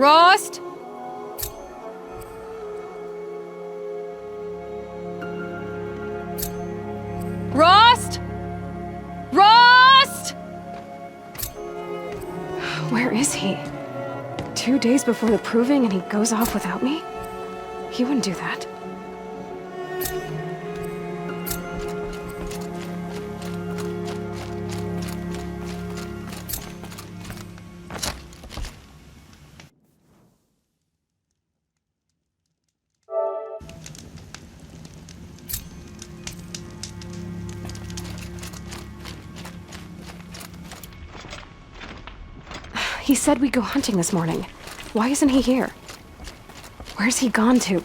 Rost? Rost? Rost? Where is he? 2 days before the proving and he goes off without me? He wouldn't do that. He said we'd go hunting this morning. Why isn't he here? Where's he gone to?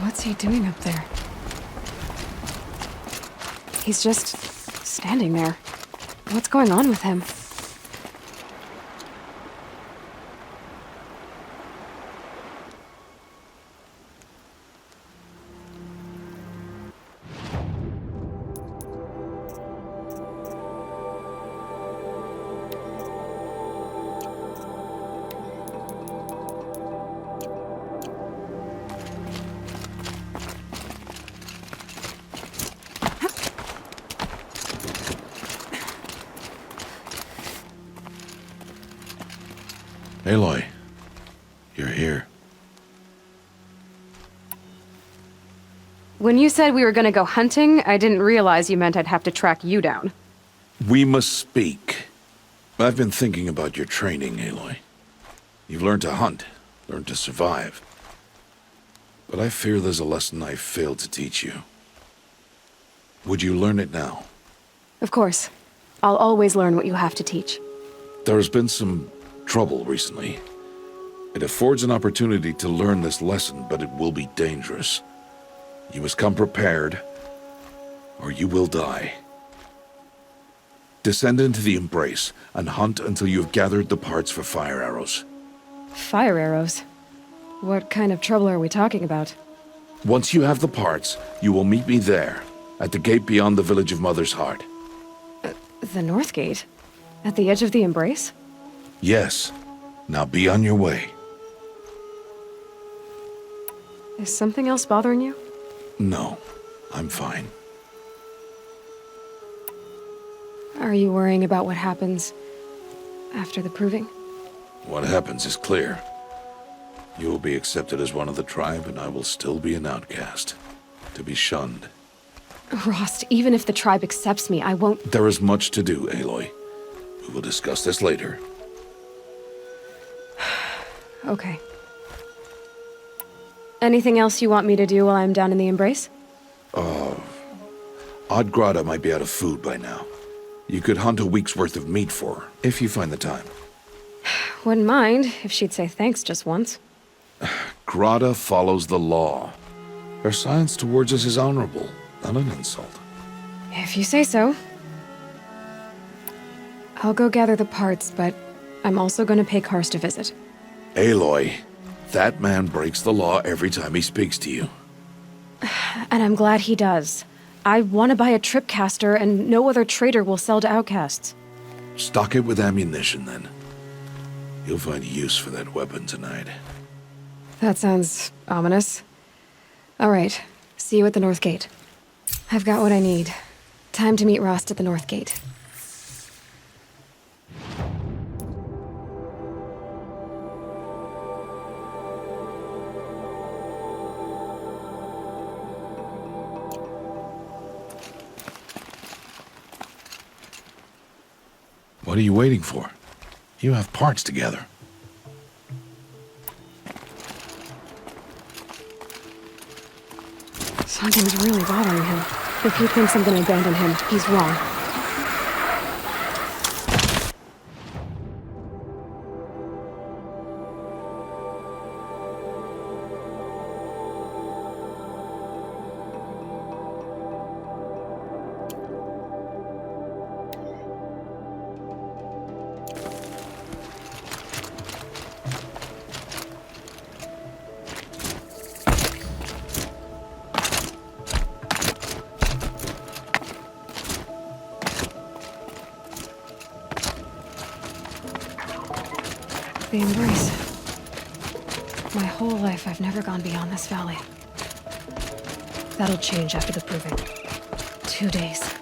What's he doing up there? He's just standing there. What's going on with him? Aloy, you're here. When you said we were gonna go hunting, I didn't realize you meant I'd have to track you down. We must speak. I've been thinking about your training, Aloy. You've learned to hunt, learned to survive. But I fear there's a lesson I failed to teach you. Would you learn it now? Of course. I'll always learn what you have to teach. There's been some trouble recently. It affords an opportunity to learn this lesson, but it will be dangerous. You must come prepared, or you will die. Descend into the Embrace and hunt until you have gathered the parts for fire arrows. Fire arrows? What kind of trouble are we talking about? Once you have the parts, you will meet me there, at the gate beyond the village of Mother's Heart. The North Gate? At the edge of the Embrace? Yes. Now be on your way. Is something else bothering you? No, I'm fine. Are you worrying about what happens after the proving? What happens is clear. You will be accepted as one of the tribe, and I will still be an outcast. To be shunned. Rost, even if the tribe accepts me, I won't— There is much to do, Aloy. We will discuss this later. Okay. Anything else you want me to do while I'm down in the Embrace? Odgrada might be out of food by now. You could hunt a week's worth of meat for her, if you find the time. Wouldn't mind if she'd say thanks just once. Grada follows the law. Her silence towards us is honorable, not an insult. If you say so. I'll go gather the parts, but I'm also going to pay Karst a visit. Aloy, that man breaks the law every time he speaks to you. And I'm glad he does. I want to buy a tripcaster, and no other trader will sell to outcasts. Stock it with ammunition, then. You'll find use for that weapon tonight. That sounds ominous. All right, see you at the North Gate. I've got what I need. Time to meet Rost at the North Gate. What are you waiting for? You have parts together. Something's really bothering him. If he thinks I'm gonna abandon him, he's wrong. the embrace. My whole life, I've never gone beyond this valley. That'll change after the proving. 2 days.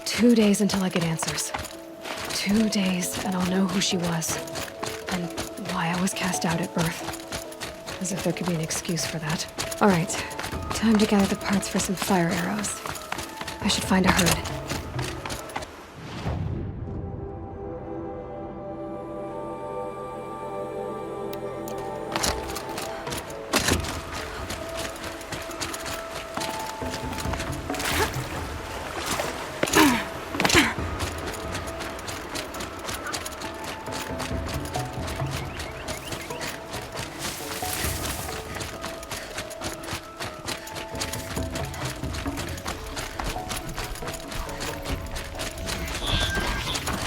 2 days until I get answers. 2 days, and I'll know who she was. And why I was cast out at birth. As if there could be an excuse for that. All right, time to gather the parts for some fire arrows. I should find a herd.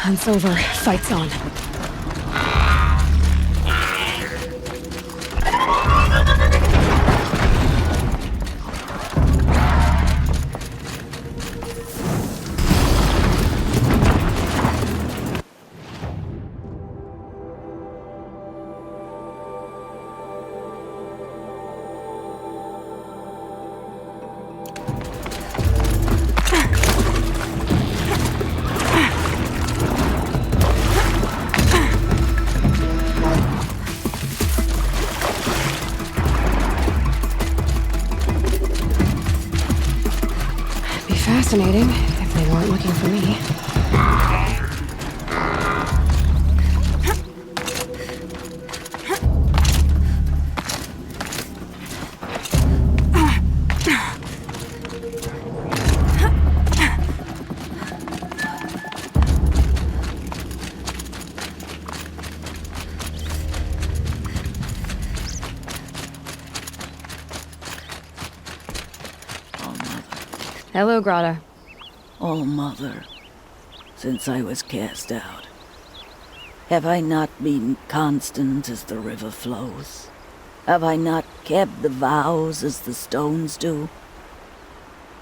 Hunt's over. Fight's on. Fascinating, if they weren't looking for me. Hello, Grata. Oh, Mother, since I was cast out, have I not been constant as the river flows? Have I not kept the vows as the stones do?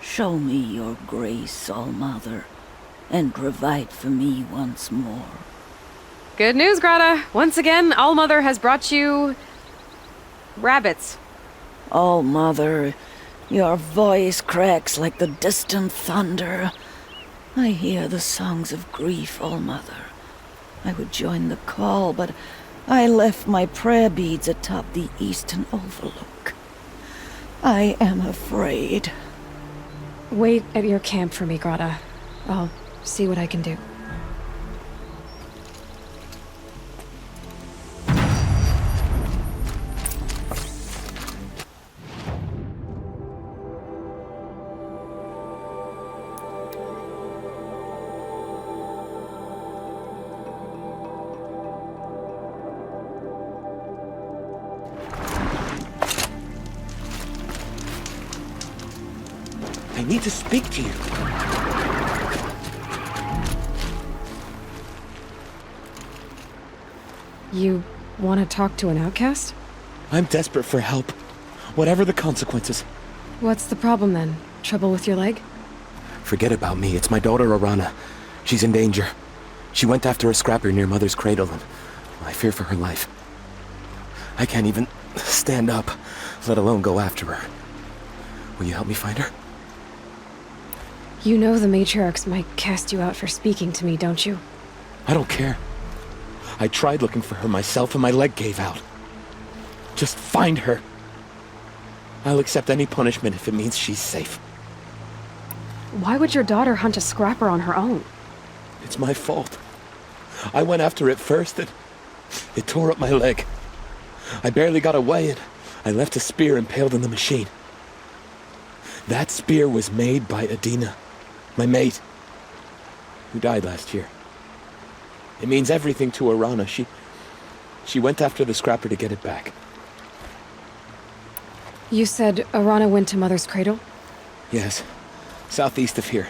Show me your grace, All-Mother, and provide for me once more. Good news, Grata. Once again, All-Mother has brought you... rabbits. All-Mother, your voice cracks like the distant thunder. I hear the songs of grief, All-Mother. I would join the call, but I left my prayer beads atop the eastern overlook. I am afraid. Wait at your camp for me, Grata. I'll see what I can do. I need to speak to you. You want to talk to an outcast? I'm desperate for help. Whatever the consequences. What's the problem then? Trouble with your leg? Forget about me. It's my daughter, Arana. She's in danger. She went after a scrapper near Mother's cradle, and I fear for her life. I can't even stand up, let alone go after her. Will you help me find her? You know the matriarchs might cast you out for speaking to me, don't you? I don't care. I tried looking for her myself and my leg gave out. Just find her. I'll accept any punishment if it means she's safe. Why would your daughter hunt a scrapper on her own? It's my fault. I went after it first and it tore up my leg. I barely got away and I left a spear impaled in the machine. That spear was made by Adina, my mate, who died last year. It means everything to Arana. She went after the scrapper to get it back. You said Arana went to Mother's cradle? Yes, southeast of here.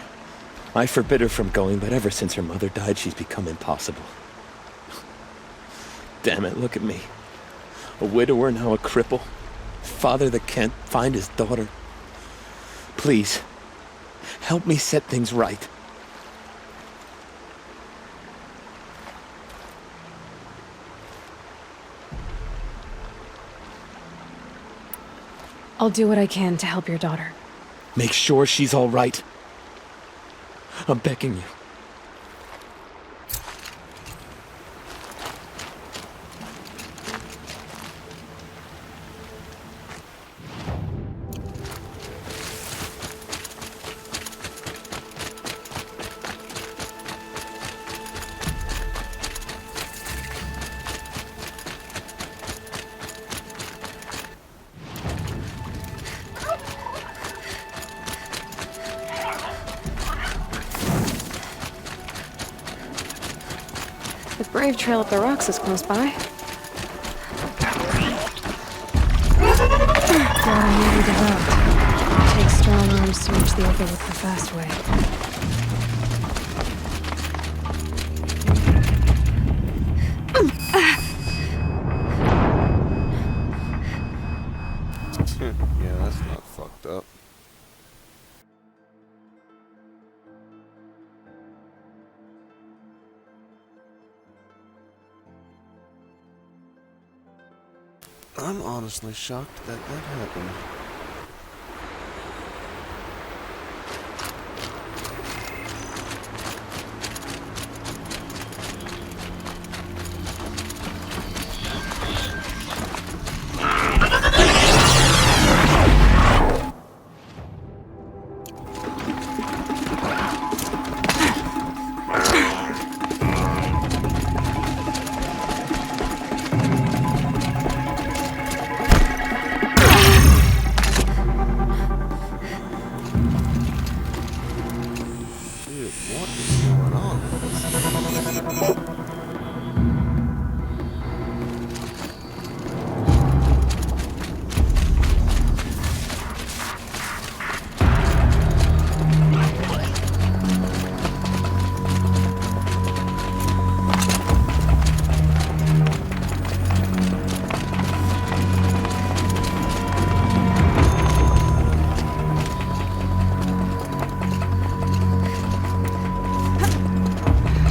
I forbid her from going, but ever since her mother died, she's become impossible. Damn it, look at me. A widower, now a cripple. Father that can't find his daughter. Please, help me set things right. I'll do what I can to help your daughter. Make sure she's all right. I'm begging you. The Brave Trail up the rocks is close by. Water newly developed. It takes strong arms to reach the Overlook the fast way. Yeah, that's not fucked up. I'm honestly shocked that that happened. What is going on?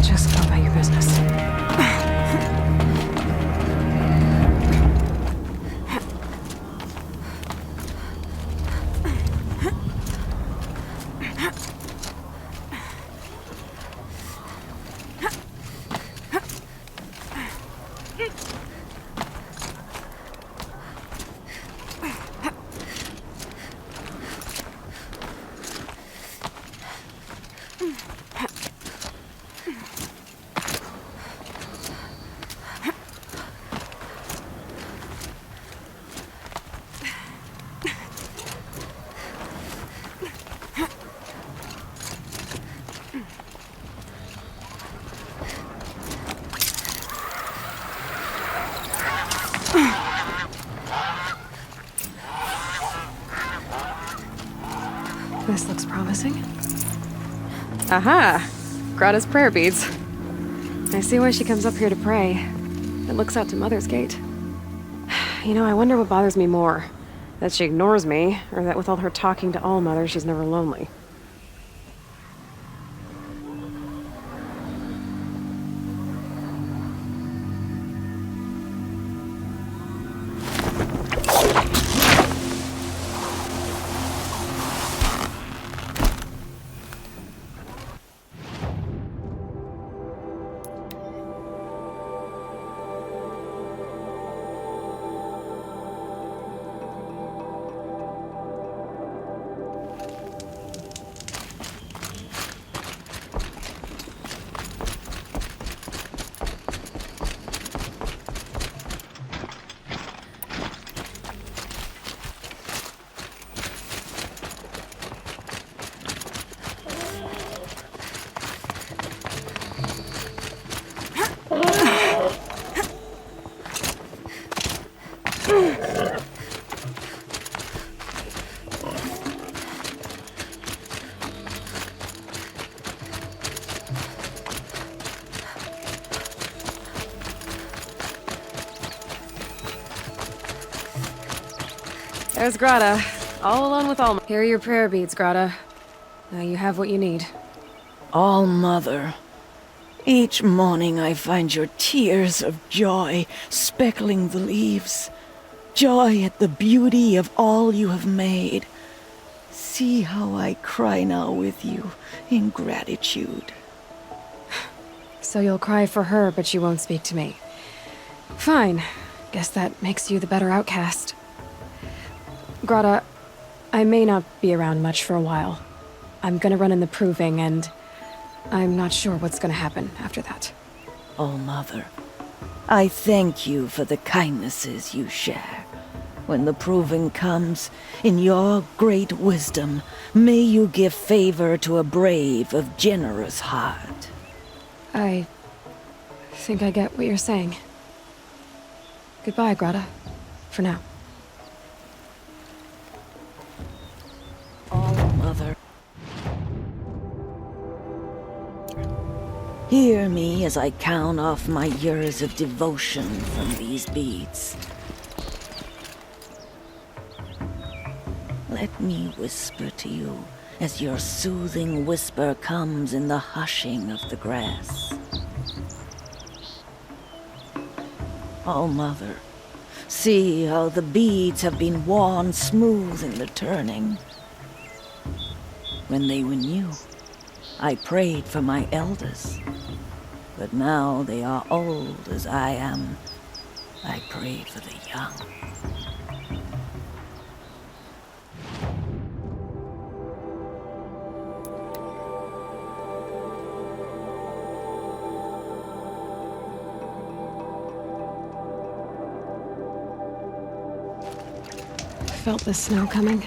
Just go about your business. This looks promising. Aha! Grata's prayer beads. I see why she comes up here to pray. It looks out to Mother's Gate. You know, I wonder what bothers me more. That she ignores me, or that with all her talking to All Mother, she's never lonely. There's Grata, all alone with All. Here are your prayer beads, Grata. Now you have what you need. All Mother, each morning I find your tears of joy speckling the leaves. Joy at the beauty of all you have made. See how I cry now with you in gratitude. So you'll cry for her, but you won't speak to me. Fine. Guess that makes you the better outcast. Grata, I may not be around much for a while. I'm gonna run in the proving, and I'm not sure what's gonna happen after that. Oh, Mother, I thank you for the kindnesses you share. When the proving comes, in your great wisdom, may you give favor to a brave of generous heart. I think I get what you're saying. Goodbye, Grata. For now. Oh, Mother. Hear me as I count off my years of devotion from these beads. Let me whisper to you as your soothing whisper comes in the hushing of the grass. Oh, Mother, see how the beads have been worn smooth in the turning. When they were new, I prayed for my elders, but now they are old as I am. I pray for the young. Felt the snow coming.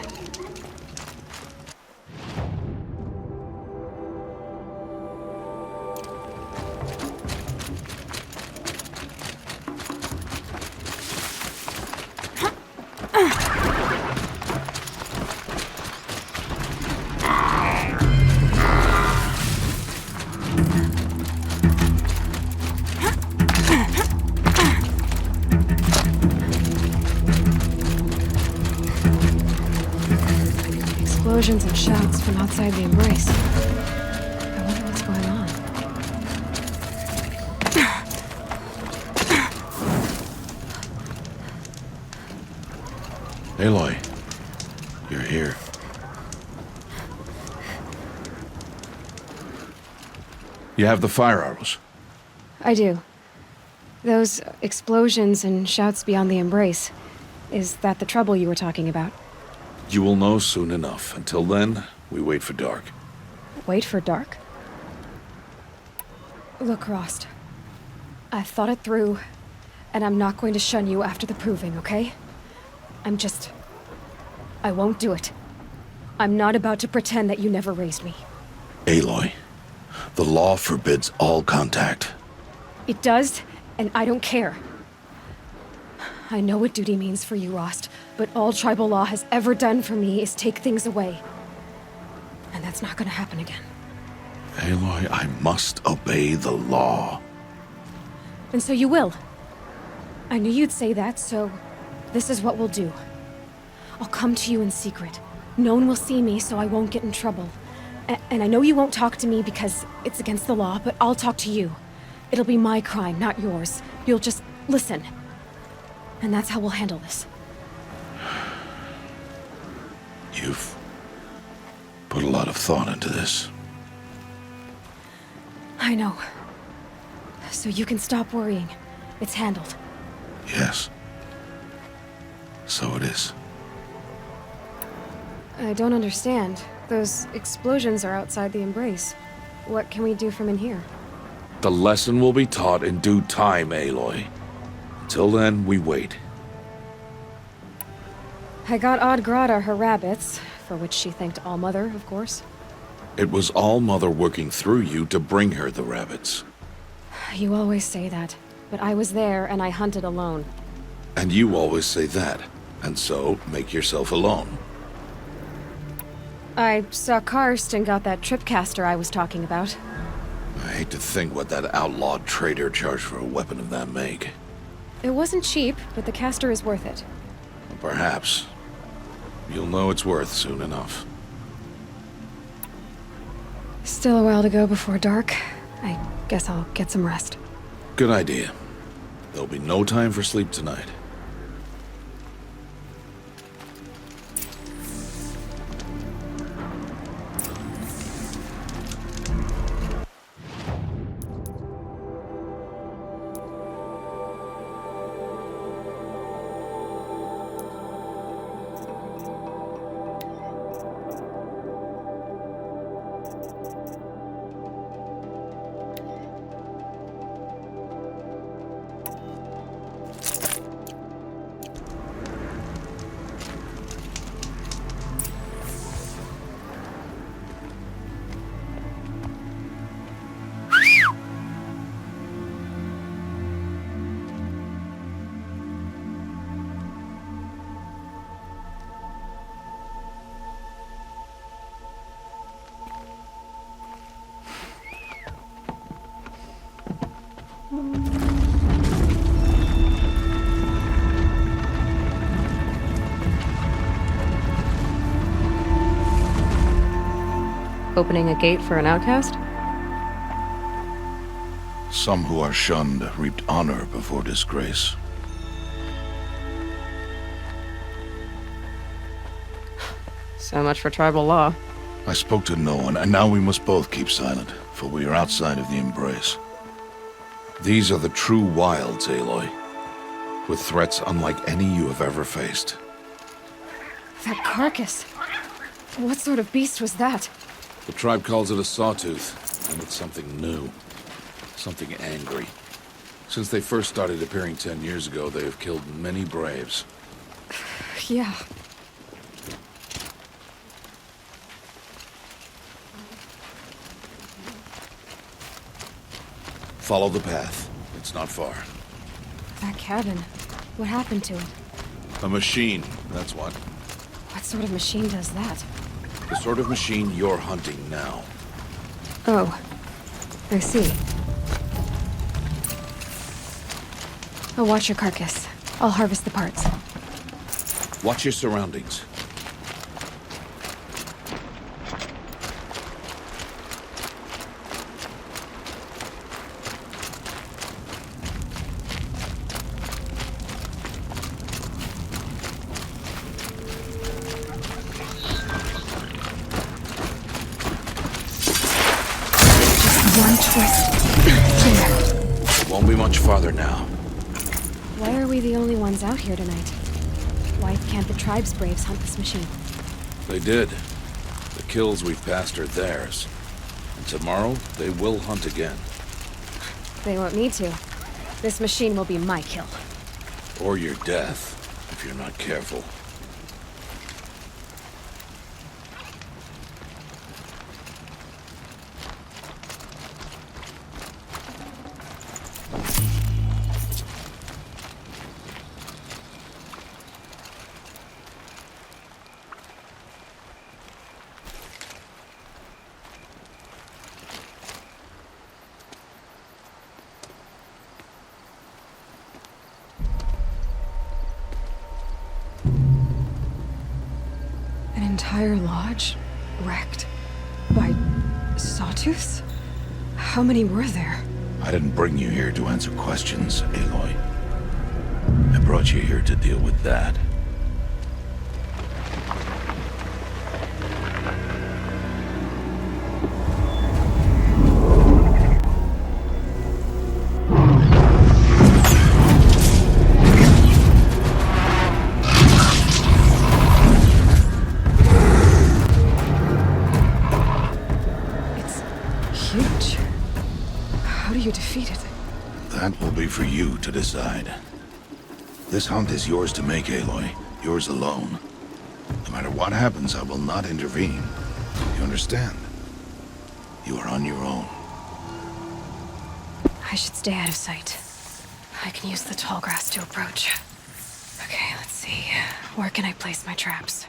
Explosions and shouts from outside the embrace. I wonder what's going on. Aloy, you're here. You have the fire arrows. I do. Those explosions and shouts beyond the embrace. Is that the trouble you were talking about? You will know soon enough. Until then, we wait for dark. Wait for dark? Look, Rost. I've thought it through, and I'm not going to shun you after the proving, okay? I won't do it. I'm not about to pretend that you never raised me. Aloy, the law forbids all contact. It does, and I don't care. I know what duty means for you, Rost, but all tribal law has ever done for me is take things away. And that's not gonna happen again. Aloy, I must obey the law. And so you will. I knew you'd say that, so this is what we'll do. I'll come to you in secret. No one will see me, so I won't get in trouble. And I know you won't talk to me because it's against the law, but I'll talk to you. It'll be my crime, not yours. You'll just listen. And that's how we'll handle this. You've put a lot of thought into this. I know. So you can stop worrying. It's handled. Yes. So it is. I don't understand. Those explosions are outside the embrace. What can we do from in here? The lesson will be taught in due time, Aloy. Until then, we wait. I got Odd Grata her rabbits, for which she thanked Allmother, of course. It was All-Mother working through you to bring her the rabbits. You always say that, but I was there and I hunted alone. And you always say that, and so make yourself alone. I saw Karst and got that tripcaster I was talking about. I hate to think what that outlawed trader charged for a weapon of that make. It wasn't cheap, but the caster is worth it. Perhaps. You'll know it's worth soon enough. Still a while to go before dark. I guess I'll get some rest. Good idea. There'll be no time for sleep tonight. Opening a gate for an outcast? Some who are shunned reaped honor before disgrace. So much for tribal law. I spoke to no one, and now we must both keep silent, for we are outside of the embrace. These are the true wilds, Aloy, with threats unlike any you have ever faced. That carcass. What sort of beast was that? The tribe calls it a sawtooth, and it's something new. Something angry. Since they first started appearing 10 years ago, they have killed many braves. Yeah. Follow the path. It's not far. That cabin. What happened to it? A machine, that's what. What sort of machine does that? The sort of machine you're hunting now. Oh. I see. I'll watch your carcass. I'll harvest the parts. Watch your surroundings. One twist. There. Won't be much farther now. Why are we the only ones out here tonight? Why can't the tribe's braves hunt this machine? They did. The kills we've passed are theirs. And tomorrow, they will hunt again. They won't need to. This machine will be my kill. Or your death, if you're not careful. An entire lodge? Wrecked? By sawtooths? How many were there? I didn't bring you here to answer questions, Aloy. I brought you here to deal with that. It's huge. How do you defeat it? That will be for you to decide. This hunt is yours to make, Aloy. Yours alone. No matter what happens, I will not intervene. You understand? You are on your own. I should stay out of sight. I can use the tall grass to approach. Okay, let's see. Where can I place my traps?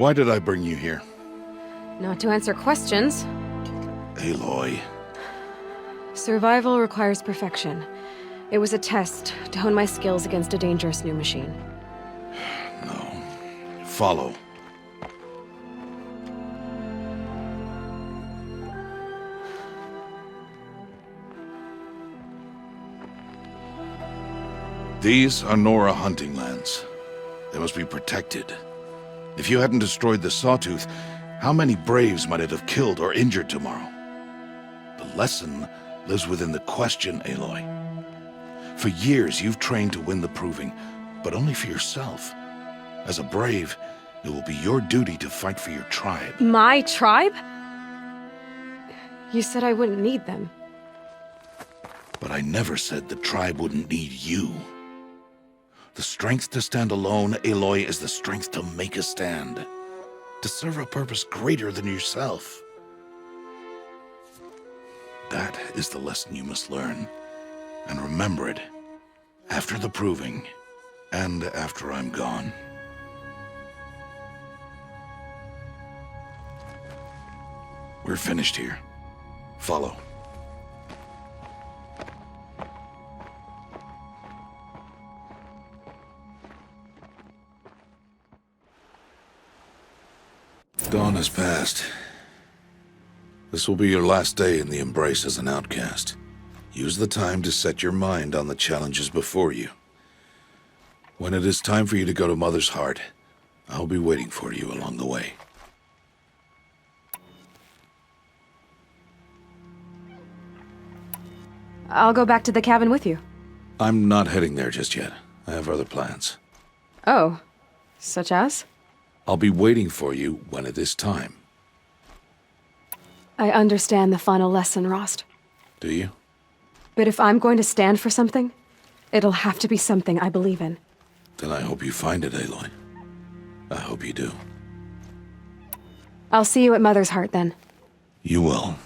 Why did I bring you here? Not to answer questions. Aloy. Survival requires perfection. It was a test to hone my skills against a dangerous new machine. No. Follow. These are Nora hunting lands. They must be protected. If you hadn't destroyed the Sawtooth, how many Braves might it have killed or injured tomorrow? The lesson lives within the question, Aloy. For years, you've trained to win the Proving, but only for yourself. As a Brave, it will be your duty to fight for your tribe. My tribe? You said I wouldn't need them. But I never said the tribe wouldn't need you. The strength to stand alone, Aloy, is the strength to make a stand. To serve a purpose greater than yourself. That is the lesson you must learn. And remember it. After the Proving. And after I'm gone. We're finished here. Follow. Dawn has passed. This will be your last day in the Embrace as an outcast. Use the time to set your mind on the challenges before you. When it is time for you to go to Mother's Heart, I'll be waiting for you along the way. I'll go back to the cabin with you. I'm not heading there just yet. I have other plans. Oh, such as? I'll be waiting for you when it is time. I understand the final lesson, Rost. Do you? But if I'm going to stand for something, it'll have to be something I believe in. Then I hope you find it, Aloy. I hope you do. I'll see you at Mother's Heart then. You will.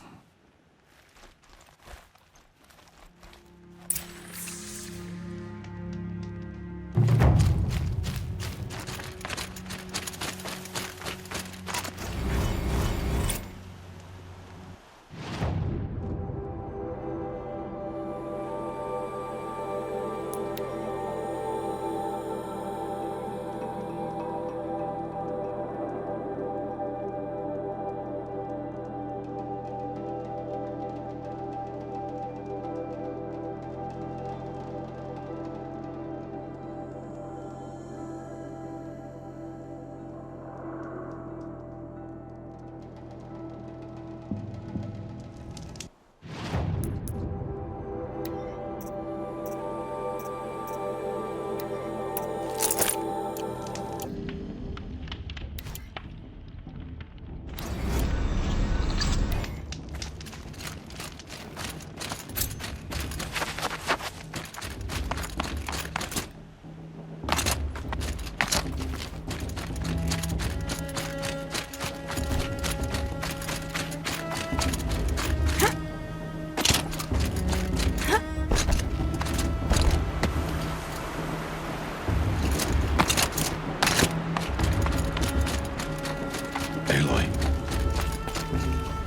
Aloy,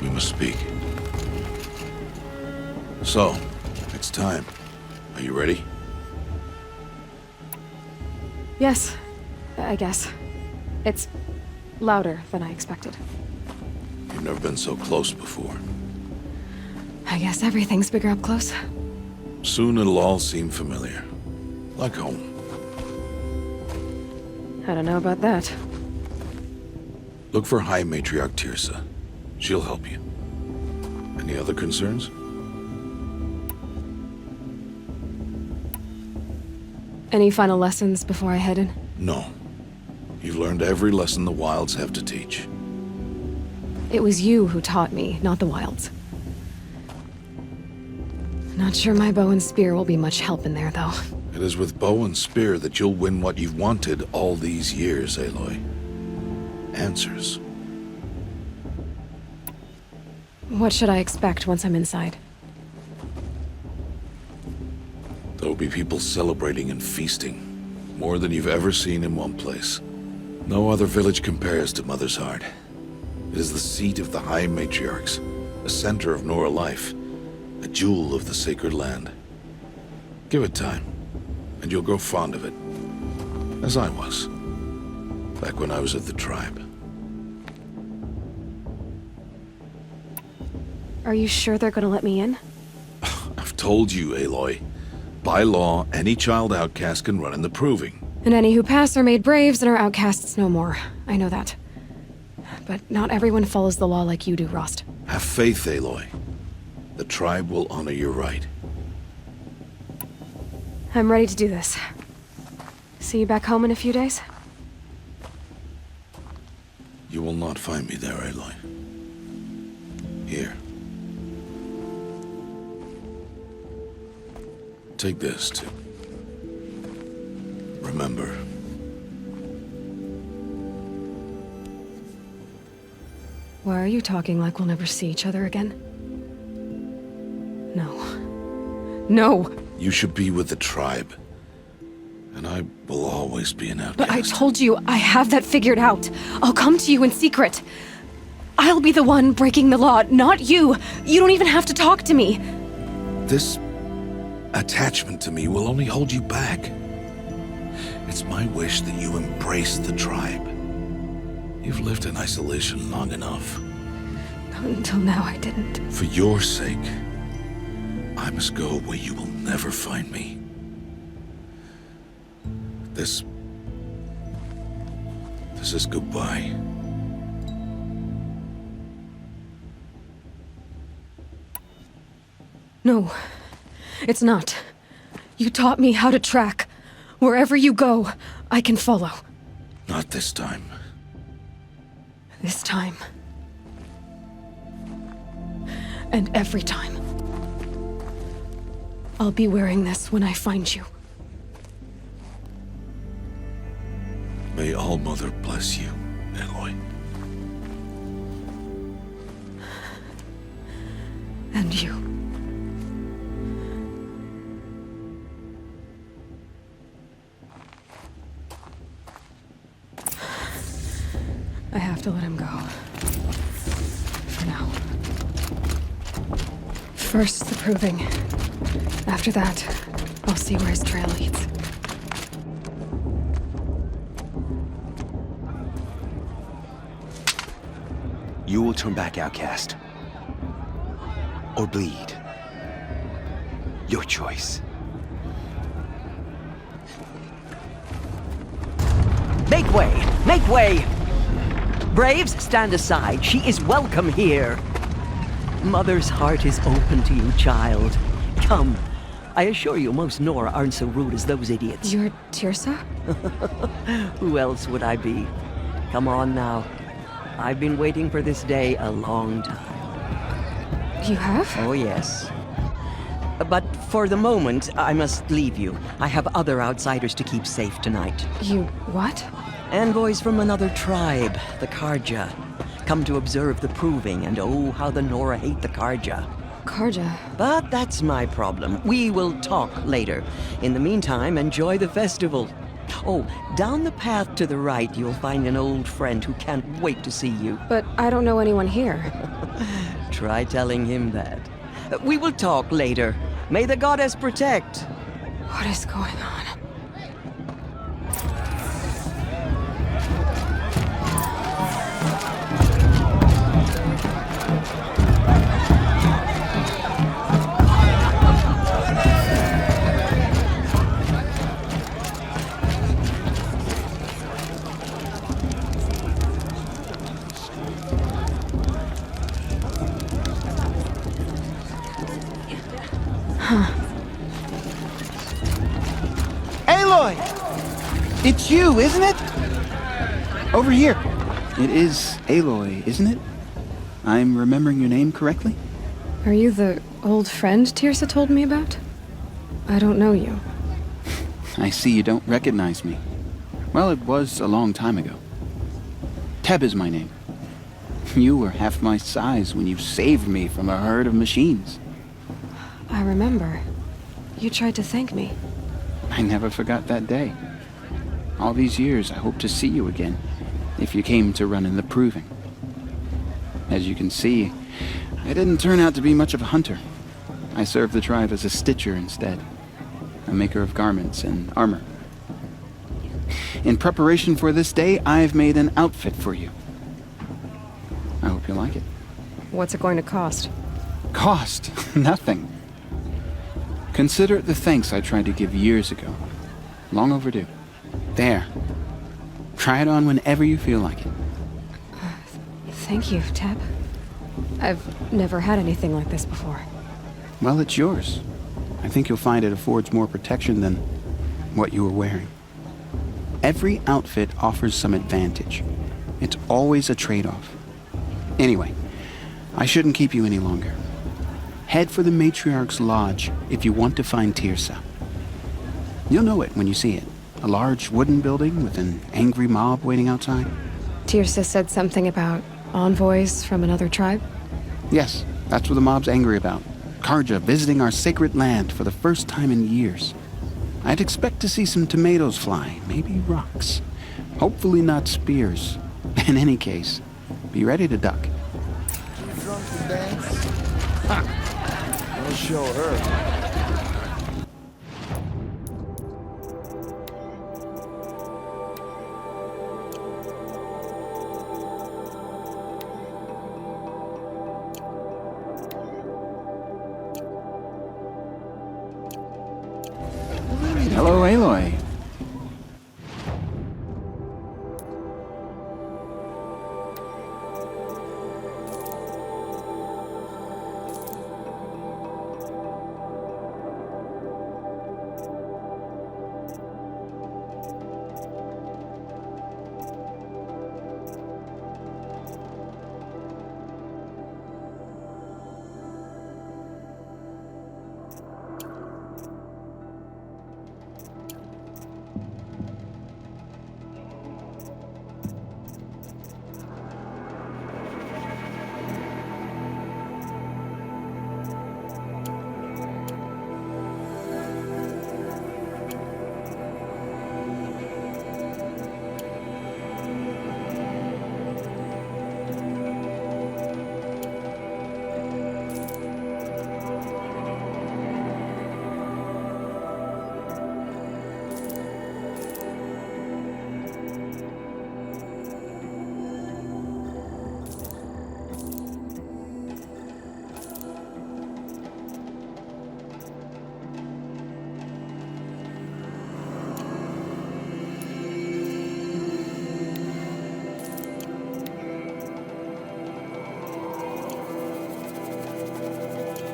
we must speak. So, it's time. Are you ready? Yes, I guess. It's louder than I expected. You've never been so close before. I guess everything's bigger up close. Soon it'll all seem familiar. Like home. I don't know about that. Look for High Matriarch Tirsa. She'll help you. Any other concerns? Any final lessons before I head in? No. You've learned every lesson the Wilds have to teach. It was you who taught me, not the Wilds. Not sure my bow and spear will be much help in there, though. It is with bow and spear that you'll win what you've wanted all these years, Aloy. Answers. What should I expect once I'm inside? There will be people celebrating and feasting. More than you've ever seen in one place. No other village compares to Mother's Heart. It is the seat of the High Matriarchs, a center of Nora life, a jewel of the sacred land. Give it time, and you'll grow fond of it. As I was, back when I was at the tribe. Are you sure they're gonna let me in? I've told you, Aloy. By law, any child outcast can run in the Proving. And any who pass are made braves and are outcasts no more. I know that. But not everyone follows the law like you do, Rost. Have faith, Aloy. The tribe will honor your right. I'm ready to do this. See you back home in a few days? You will not find me there, Aloy. Here. Take this, too. Remember. Why are you talking like we'll never see each other again? No. No! You should be with the tribe. And I will always be an outcast. But I told you, I have that figured out. I'll come to you in secret. I'll be the one breaking the law, not you. You don't even have to talk to me. This attachment to me will only hold you back. It's my wish that you embrace the tribe. You've lived in isolation long enough. Until now, I didn't. For your sake, I must go where you will never find me. This is goodbye. No, it's not. You taught me how to track. Wherever you go, I can follow. Not this time. This time. And every time. I'll be wearing this when I find you. May All-Mother bless you, Aloy. And you. I have to let him go. For now. First, the Proving. After that, I'll see where his trail leads. You will turn back, outcast. Or bleed. Your choice. Make way! Make way! Braves, stand aside. She is welcome here. Mother's heart is open to you, child. Come. I assure you, most Nora aren't so rude as those idiots. You're Tirsa? Who else would I be? Come on now. I've been waiting for this day a long time. You have? Oh, yes. But for the moment, I must leave you. I have other outsiders to keep safe tonight. You what? Envoys from another tribe, the Karja. Come to observe the Proving, and oh, how the Nora hate the Karja. Karja. But that's my problem. We will talk later. In the meantime, enjoy the festival. Oh, down the path to the right, you'll find an old friend who can't wait to see you. But I don't know anyone here. Try telling him that. We will talk later. May the goddess protect. What is going on? Aloy! It's you, isn't it? Over here. It is Aloy, isn't it? I'm remembering your name correctly? Are you the old friend Tirsa told me about? I don't know you. I see you don't recognize me. Well, it was a long time ago. Teb is my name. You were half my size when you saved me from a herd of machines. I remember. You tried to thank me. I never forgot that day. All these years, I hope to see you again. if you came to run in the proving. As you can see, I didn't turn out to be much of a hunter. I served the tribe as a stitcher instead, a maker of garments and armor. In preparation for this day, I've made an outfit for you. I hope you like it. What's it going to cost? Cost? Nothing. Consider it the thanks I tried to give years ago. Long overdue. There. Try it on whenever you feel like it. Thank you, Teb. I've never had anything like this before. Well, it's yours. I think you'll find it affords more protection than what you were wearing. Every outfit offers some advantage. It's always a trade-off. Anyway, I shouldn't keep you any longer. Head for the Matriarch's Lodge if you want to find Tirsa. You'll know it when you see it. A large wooden building with an angry mob waiting outside. Tirsa said something about envoys from another tribe? Yes, that's what the mob's angry about. Karja visiting our sacred land for the first time in years. I'd expect to see some tomatoes fly, maybe rocks. Hopefully not spears. In any case, be ready to duck. Drunk to dance? Ha! I'll show her. Hello, Aloy.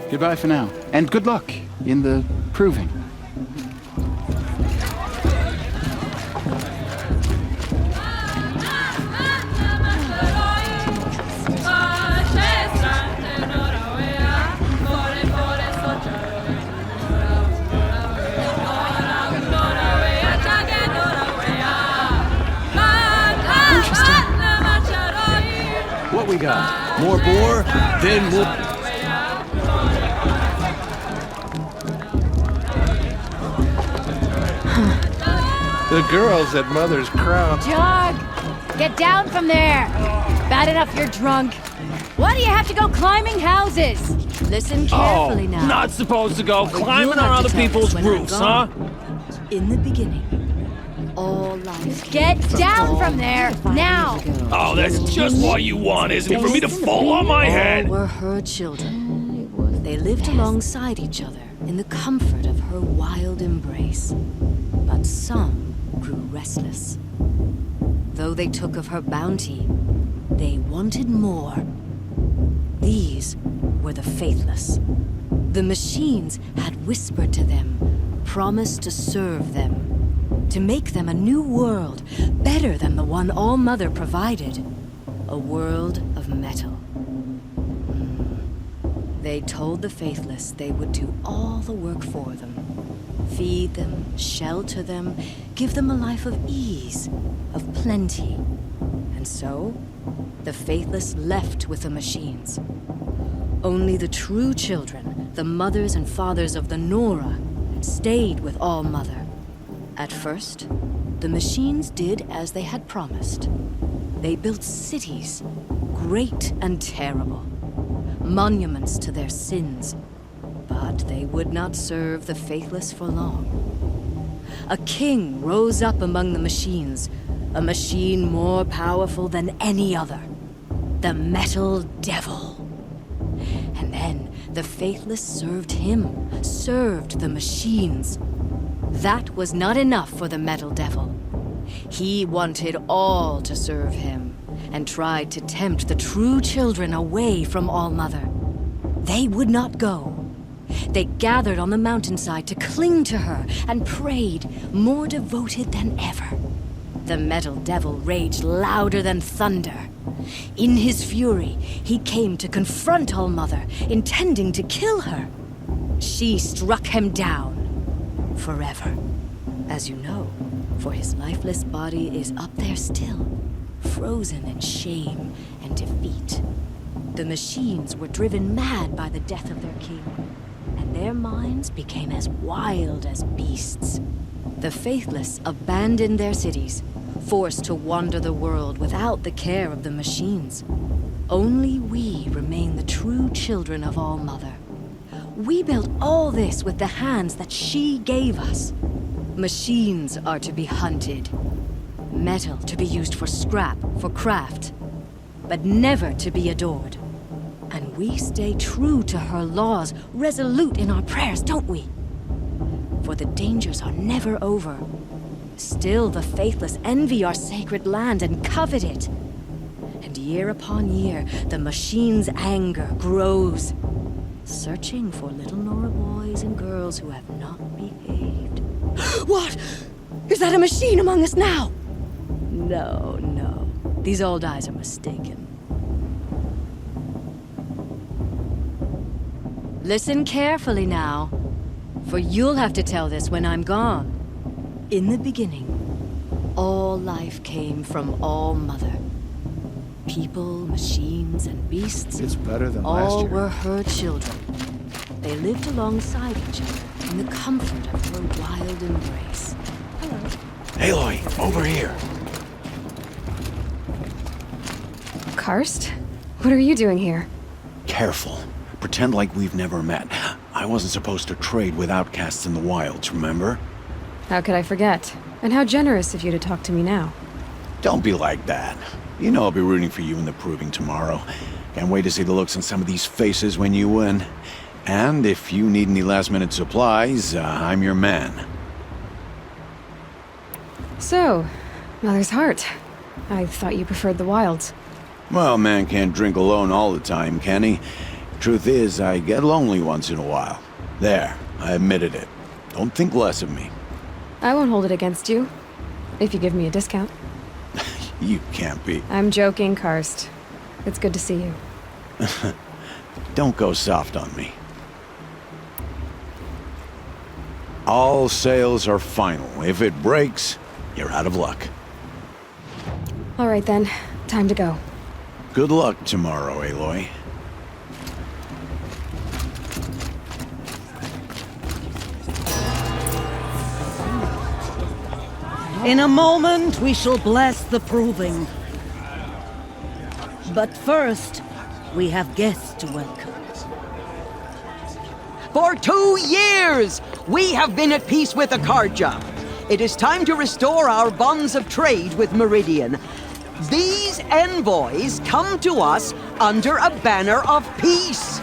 Goodbye for now, and good luck in the proving. What we got? More boar? Then we'll... The girls at Mother's Crown. Jog! Get down from there! Bad enough you're drunk. Why do you have to go climbing houses? Listen carefully now. Not supposed to go But climbing you'll on have other to tell people's us when I'm roofs, huh? gone. In the beginning, all life. Get down from there now! Oh, that's just what you want, isn't it? For me to fall on my head? All were her children. They lived alongside each other in the comfort of her wild embrace. But some grew restless. Though they took of her bounty, they wanted more. These were the faithless. The machines had whispered to them, promised to serve them, to make them a new world, better than the one All-Mother provided. A world of metal. They told the faithless they would do all the work for them. Feed them, shelter them, give them a life of ease, of plenty. And so, the faithless left with the machines. Only the true children, the mothers and fathers of the Nora, stayed with All-Mother. At first, the machines did as they had promised. They built cities, great and terrible, monuments to their sins, but they would not serve the faithless for long. A king rose up among the machines, a machine more powerful than any other, the Metal Devil. And then the faithless served him, served the machines. That was not enough for the Metal Devil. He wanted all to serve him, and tried to tempt the true children away from All-Mother. They would not go. They gathered on the mountainside to cling to her and prayed, more devoted than ever. The Metal Devil raged louder than thunder. In his fury, he came to confront All-Mother, intending to kill her. She struck him down forever. As you know, for his lifeless body is up there still, frozen in shame and defeat. The machines were driven mad by the death of their king, and their minds became as wild as beasts. The faithless abandoned their cities, forced to wander the world without the care of the machines. Only we remain the true children of All-Mother. We built all this with the hands that she gave us. Machines are to be hunted. Metal to be used for scrap, for craft. But never to be adored. And we stay true to her laws, resolute in our prayers, don't we? For the dangers are never over. Still the faithless envy our sacred land and covet it. And year upon year, the machine's anger grows, searching for little Nora boys and girls who have not behaved. What? Is that a machine among us now? No, no. These old eyes are mistaken. Listen carefully now, for you'll have to tell this when I'm gone. In the beginning, all life came from All-Mother. People, machines, and beasts, It's better than last all year. were her children. They lived alongside each other in the comfort of her wild embrace. Aloy, over here. Karst? What are you doing here? Careful. Pretend like we've never met. I wasn't supposed to trade with outcasts in the wilds, remember? How could I forget? And how generous of you to talk to me now. Don't be like that. You know I'll be rooting for you in the proving tomorrow. Can't wait to see the looks on some of these faces when you win. And if you need any last-minute supplies, I'm your man. So, Mother's Heart. I thought you preferred the wilds. Well, man can't drink alone all the time, can he? Truth is, I get lonely once in a while. There, I admitted it. Don't think less of me. I won't hold it against you, if you give me a discount. You can't be. I'm joking, Karst. It's good to see you. Don't go soft on me. All sales are final. If it breaks, you're out of luck. All right then, time to go. Good luck tomorrow, Aloy. In a moment, we shall bless the proving. But first, we have guests to welcome. For 2 years, we have been at peace with Akarja. It is time to restore our bonds of trade with Meridian. These envoys come to us under a banner of peace.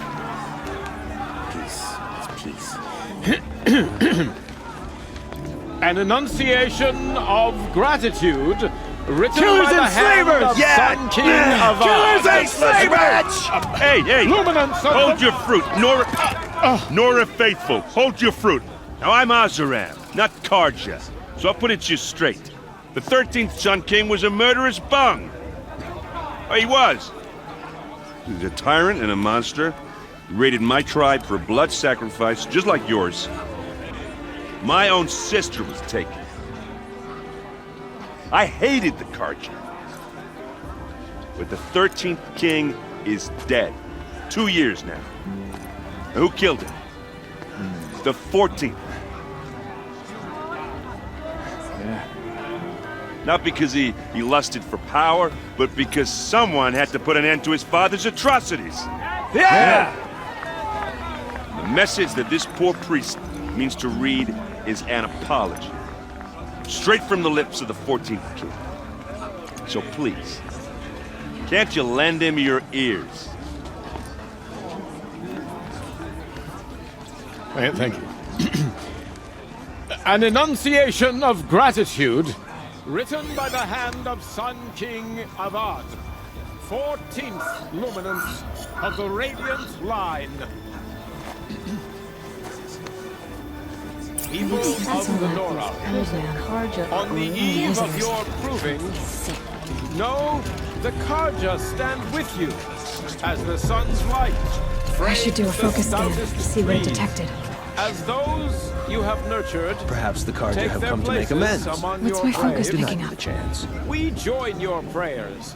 An enunciation of gratitude written Killers by the and hand slavers! of Yeah! Sun King of Killers and slavers! Hey, hey! Luminance, hold your fruit. Nora Faithful, hold your fruit. Now, I'm Azaram, not Karja, so I'll put it to you straight. The 13th Sun King was a murderous bung. Oh, he was. He was a tyrant and a monster. He raided my tribe for blood sacrifice, just like yours. My own sister was taken. I hated the Karja. But the 13th king is dead. 2 years now. And who killed him? The 14th. Not because he lusted for power, but because someone had to put an end to his father's atrocities. Yeah! The message that this poor priest means to read is an apology. Straight from the lips of the 14th king. So please, can't you lend him your ears? Thank you. An enunciation of gratitude written by the hand of Sun King Avad, 14th luminance of the Radiant Line. People of the Nora, on the eve of your proving, know the Karja stand with you as the sun's light. I should do a focus scan, see what it detected. As those you have nurtured, perhaps the Karja have come to make amends. What's my focus picking up? We join your prayers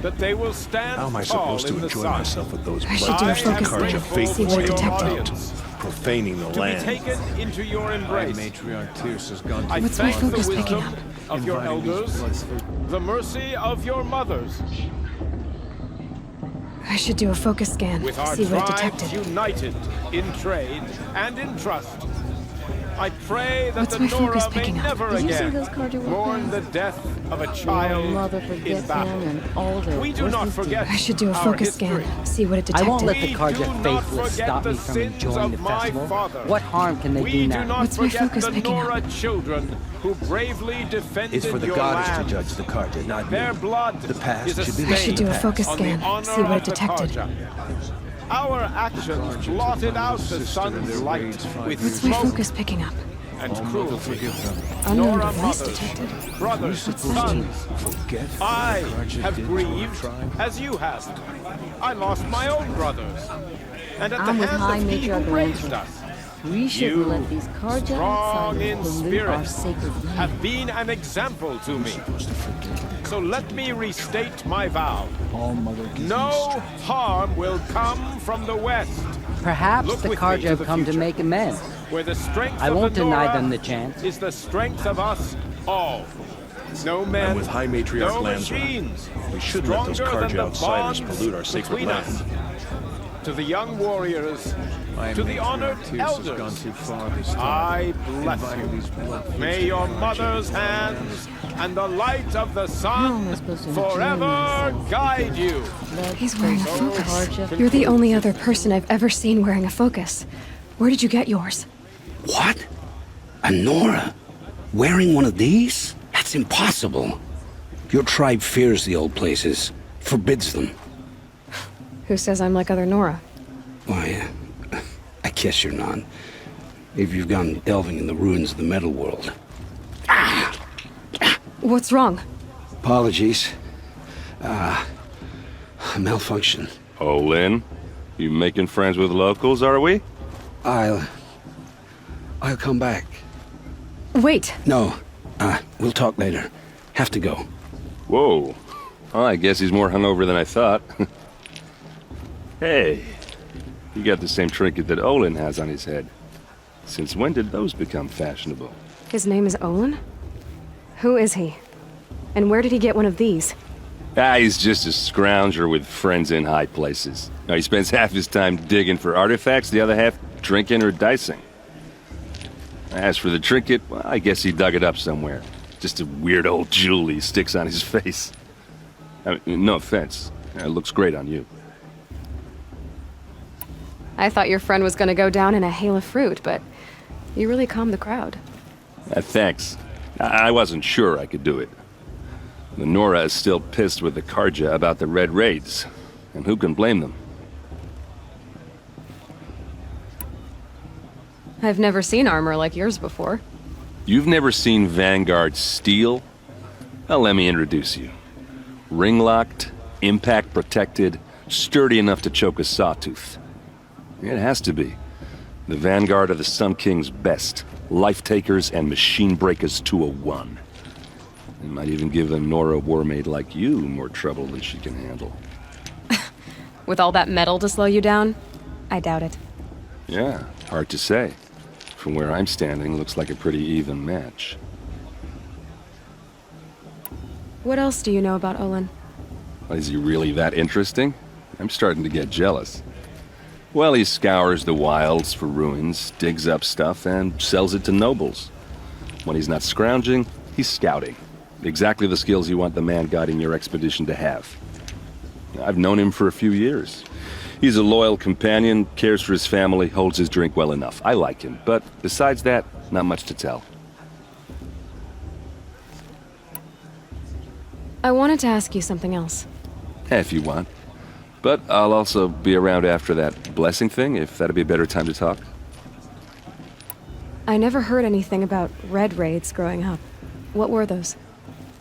that they will stand How am I tall supposed to in the enjoy sun. myself with those I should do a focus scan, see what it detected. Profaning the To be land. taken into your embrace. Matriarch Tyrus has gone I What's my thank the focus picking wisdom up? of your elders, the mercy of your mothers. I should do a focus scan, With our see what it tribes detected. united in trade and in trust, I pray that What's the my Nora focus may picking up? never Did you see again those Karja mourn the weapons? death of a Your child mother in forget them battle. and all their We do not worthless forget I should do a our focus scan, history. see what it I detected. won't let the We Karja do not faithless forget stop the me from sins enjoying the of my festival. father. What harm can they We do do now? not What's my forget focus the picking up? Nora children who bravely defended It's for the your gods land. to judge the Karja, not Their me. blood The past is a should be stain I should do a focus on the scan, honor see what it of the detected. Karja. Our actions blotted out the sun's light with What's my smoke focus picking up? and cruelty. Unknown Nora device mothers, detected. brothers, What's that? sons, I have grieved as you have. I lost my own brothers. And at I'm the with hands High of he who Matriarch raised Lantern. us, We shouldn't you, let these Karja strong outsiders in pollute our spirit, sacred land. have been an example to me. So let me restate my vow. No harm will come from the west. Perhaps Look the with me Karja to have the come to future, make amends. where the strength I of won't the deny Nora them the chance. is the strength of us all. No men, I'm with High Matriarch no Lansra. machines. We shouldn't let those stronger than Karja the outsiders bonds pollute our sacred between land. us. To the young warriors, to the honored elders, I bless you. May your mother's hands and the light of the sun forever guide you. He's wearing a focus. Karja. You're the only other person I've ever seen wearing a focus. Where did you get yours? What? A Nora? Wearing one of these? That's impossible. Your tribe fears the old places, forbids them. Who says I'm like other Nora? Why, I guess you're not. If you've gone delving in the ruins of the metal world. What's wrong? Apologies. A malfunction. Oh, Lynn? You making friends with locals, are we? I'll come back. Wait. No, we'll talk later. Have to go. Whoa. Oh, I guess he's more hungover than I thought. Hey, you got the same trinket that Olin has on his head. Since when did those become fashionable? His name is Olin? Who is he? And where did he get one of these? He's just a scrounger with friends in high places. Now, he spends half his time digging for artifacts, the other half drinking or dicing. As for the trinket, well, I guess he dug it up somewhere. Just a weird old jewel he sticks on his face. I mean, no offense. It looks great on you. I thought your friend was gonna go down in a hail of fruit, but you really calmed the crowd. Thanks. I wasn't sure I could do it. The Nora is still pissed with the Karja about the Red Raids, and who can blame them? I've never seen armor like yours before. You've never seen Vanguard steel? Well, let me introduce you. Ring-locked, impact-protected, sturdy enough to choke a sawtooth. It has to be. The Vanguard of the Sun King's best. Life-takers and machine-breakers to a one. It might even give a Nora warmaid like you more trouble than she can handle. With all that metal to slow you down? I doubt it. Yeah, hard to say. From where I'm standing, looks like a pretty even match. What else do you know about Olin? Is he really that interesting? I'm starting to get jealous. Well, he scours the wilds for ruins, digs up stuff, and sells it to nobles. When he's not scrounging, he's scouting. Exactly the skills you want the man guiding your expedition to have. I've known him for a few years. He's a loyal companion, cares for his family, holds his drink well enough. I like him, but besides that, not much to tell. I wanted to ask you something else. If you want. But I'll also be around after that blessing thing, if that'd be a better time to talk. I never heard anything about red raids growing up. What were those?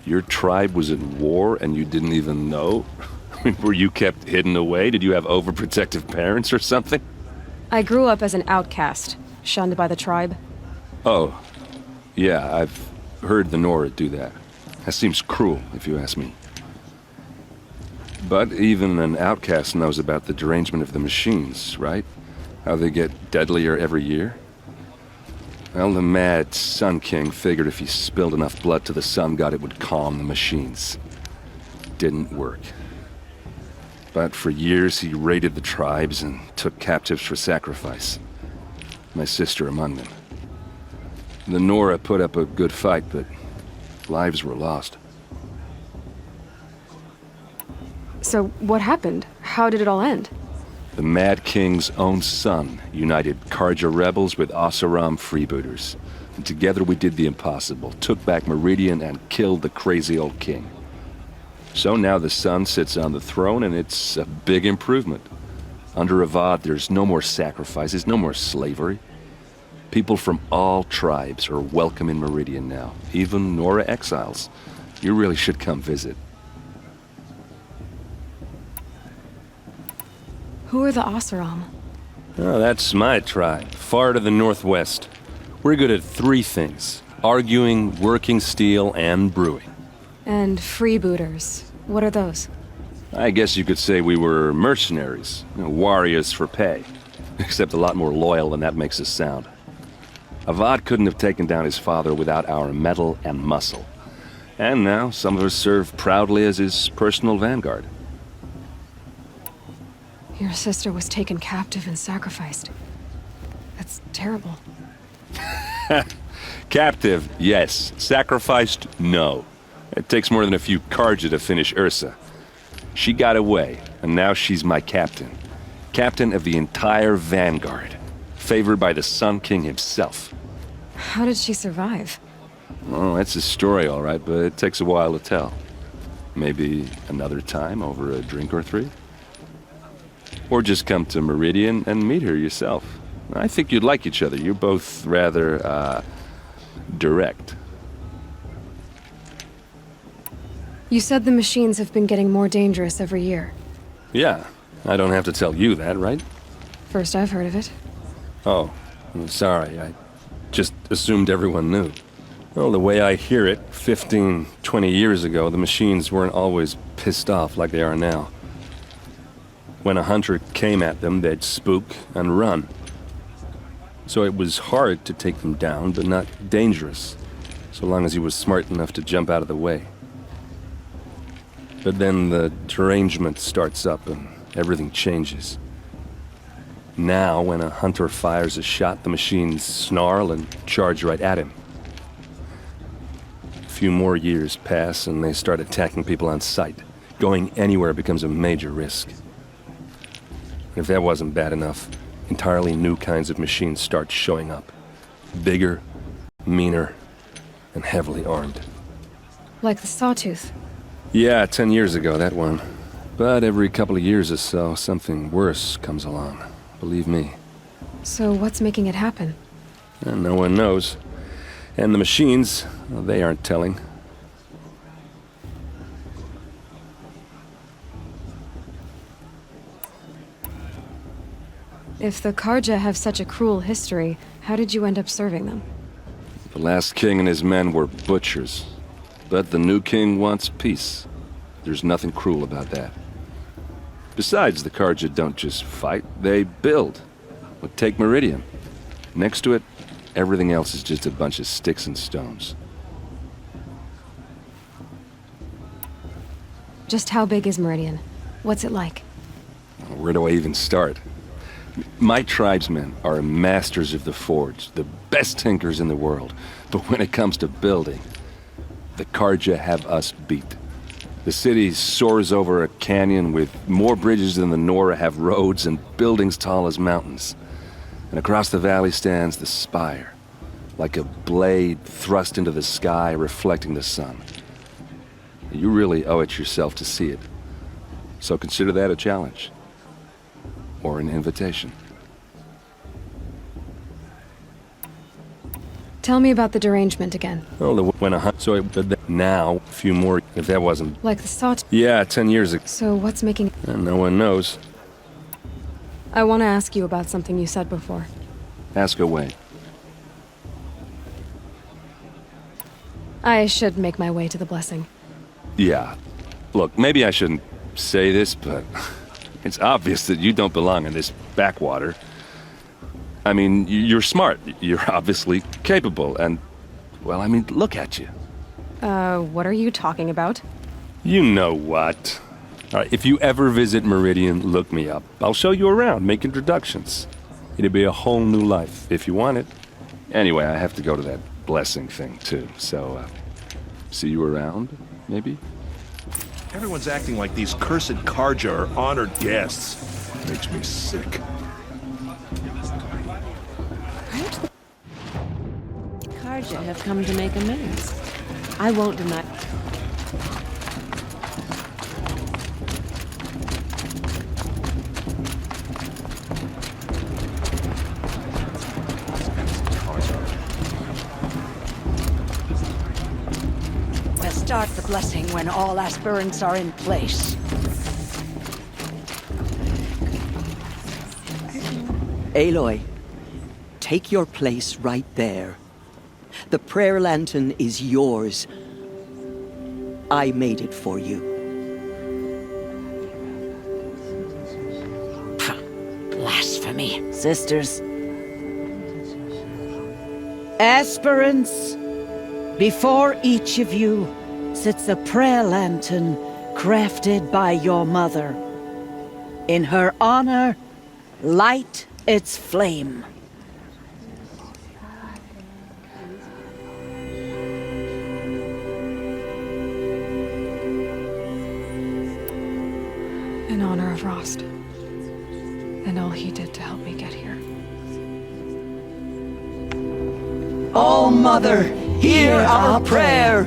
Your tribe was at war and you didn't even know? I mean, were you kept hidden away? Did you have overprotective parents or something? I grew up as an outcast, shunned by the tribe. Oh, yeah, I've heard the Nora do that. That seems cruel, if you ask me. But even an outcast knows about the derangement of the machines, right? How they get deadlier every year? Well, the mad Sun King figured if he spilled enough blood to the Sun God, it would calm the machines. Didn't work. But for years, he raided the tribes and took captives for sacrifice. My sister among them. The Nora put up a good fight, but lives were lost. So what happened? How did it all end? The Mad King's own son united Karja rebels with Oseram freebooters. And together we did the impossible, took back Meridian and killed the crazy old king. So now the son sits on the throne and it's a big improvement. Under Avad, there's no more sacrifices, no more slavery. People from all tribes are welcome in Meridian now, even Nora exiles. You really should come visit. Who are the Oseram? Oh, that's my tribe, far to the northwest. We're good at three things: arguing, working steel, and brewing. And freebooters. What are those? I guess you could say we were mercenaries, warriors for pay. Except a lot more loyal than that makes us sound. Avad couldn't have taken down his father without our metal and muscle. And now some of us serve proudly as his personal vanguard. Your sister was taken captive and sacrificed. That's terrible. Captive, yes. Sacrificed, no. It takes more than a few Karja to finish Ursa. She got away, and now she's my captain. Captain of the entire vanguard. Favored by the Sun King himself. How did she survive? Oh, that's a story, all right, but it takes a while to tell. Maybe another time over a drink or three? Or just come to Meridian and meet her yourself. I think you'd like each other. You're both rather, direct. You said the machines have been getting more dangerous every year. Yeah, I don't have to tell you that, right? First I've heard of it. Oh, I'm sorry. I just assumed everyone knew. Well, the way I hear it, 15, 20 years ago, the machines weren't always pissed off like they are now. When a hunter came at them, they'd spook and run. So it was hard to take them down, but not dangerous, so long as he was smart enough to jump out of the way. But then the derangement starts up and everything changes. Now, when a hunter fires a shot, the machines snarl and charge right at him. A few more years pass and they start attacking people on sight. Going anywhere becomes a major risk. If that wasn't bad enough, entirely new kinds of machines start showing up. Bigger, meaner, and heavily armed. Like the Sawtooth. Yeah, 10 years ago, that one. But every couple of years or so, something worse comes along. Believe me. So what's making it happen? And no one knows. And the machines, well, they aren't telling. If the Karja have such a cruel history, how did you end up serving them? The last king and his men were butchers. But the new king wants peace. There's nothing cruel about that. Besides, the Karja don't just fight, they build. Well, take Meridian. Next to it, everything else is just a bunch of sticks and stones. Just how big is Meridian? What's it like? Where do I even start? My tribesmen are masters of the forge, the best tinkers in the world. But when it comes to building, the Carja have us beat. The city soars over a canyon with more bridges than the Nora have roads and buildings tall as mountains. And across the valley stands the spire, like a blade thrust into the sky reflecting the sun. You really owe it yourself to see it. So consider that a challenge. Or an invitation. Tell me about the derangement again. Well, it went a hunt, so it did that. Now, a few more, if that wasn't... Like the saw... Yeah, 10 years ago. So what's making... No one knows. I want to ask you about something you said before. Ask away. I should make my way to the blessing. Yeah. Look, maybe I shouldn't say this, but... It's obvious that you don't belong in this backwater. I mean, you're smart. You're obviously capable, and... Well, I mean, look at you. What are you talking about? You know what. All right, if you ever visit Meridian, look me up. I'll show you around, make introductions. It'll be a whole new life, if you want it. Anyway, I have to go to that blessing thing, too, so, see you around, maybe? Everyone's acting like these cursed Carja are honored guests. Makes me sick. Carja have come to make amends. I won't deny... We'll start the blessing when all aspirants are in place. Aloy, take your place right there. The prayer lantern is yours. I made it for you. Blasphemy. Sisters. Aspirants, before each of you sits a prayer lantern crafted by your mother. In her honor, light its flame. In honor of Rost. And all he did to help me get here. Oh, Mother, hear our prayer.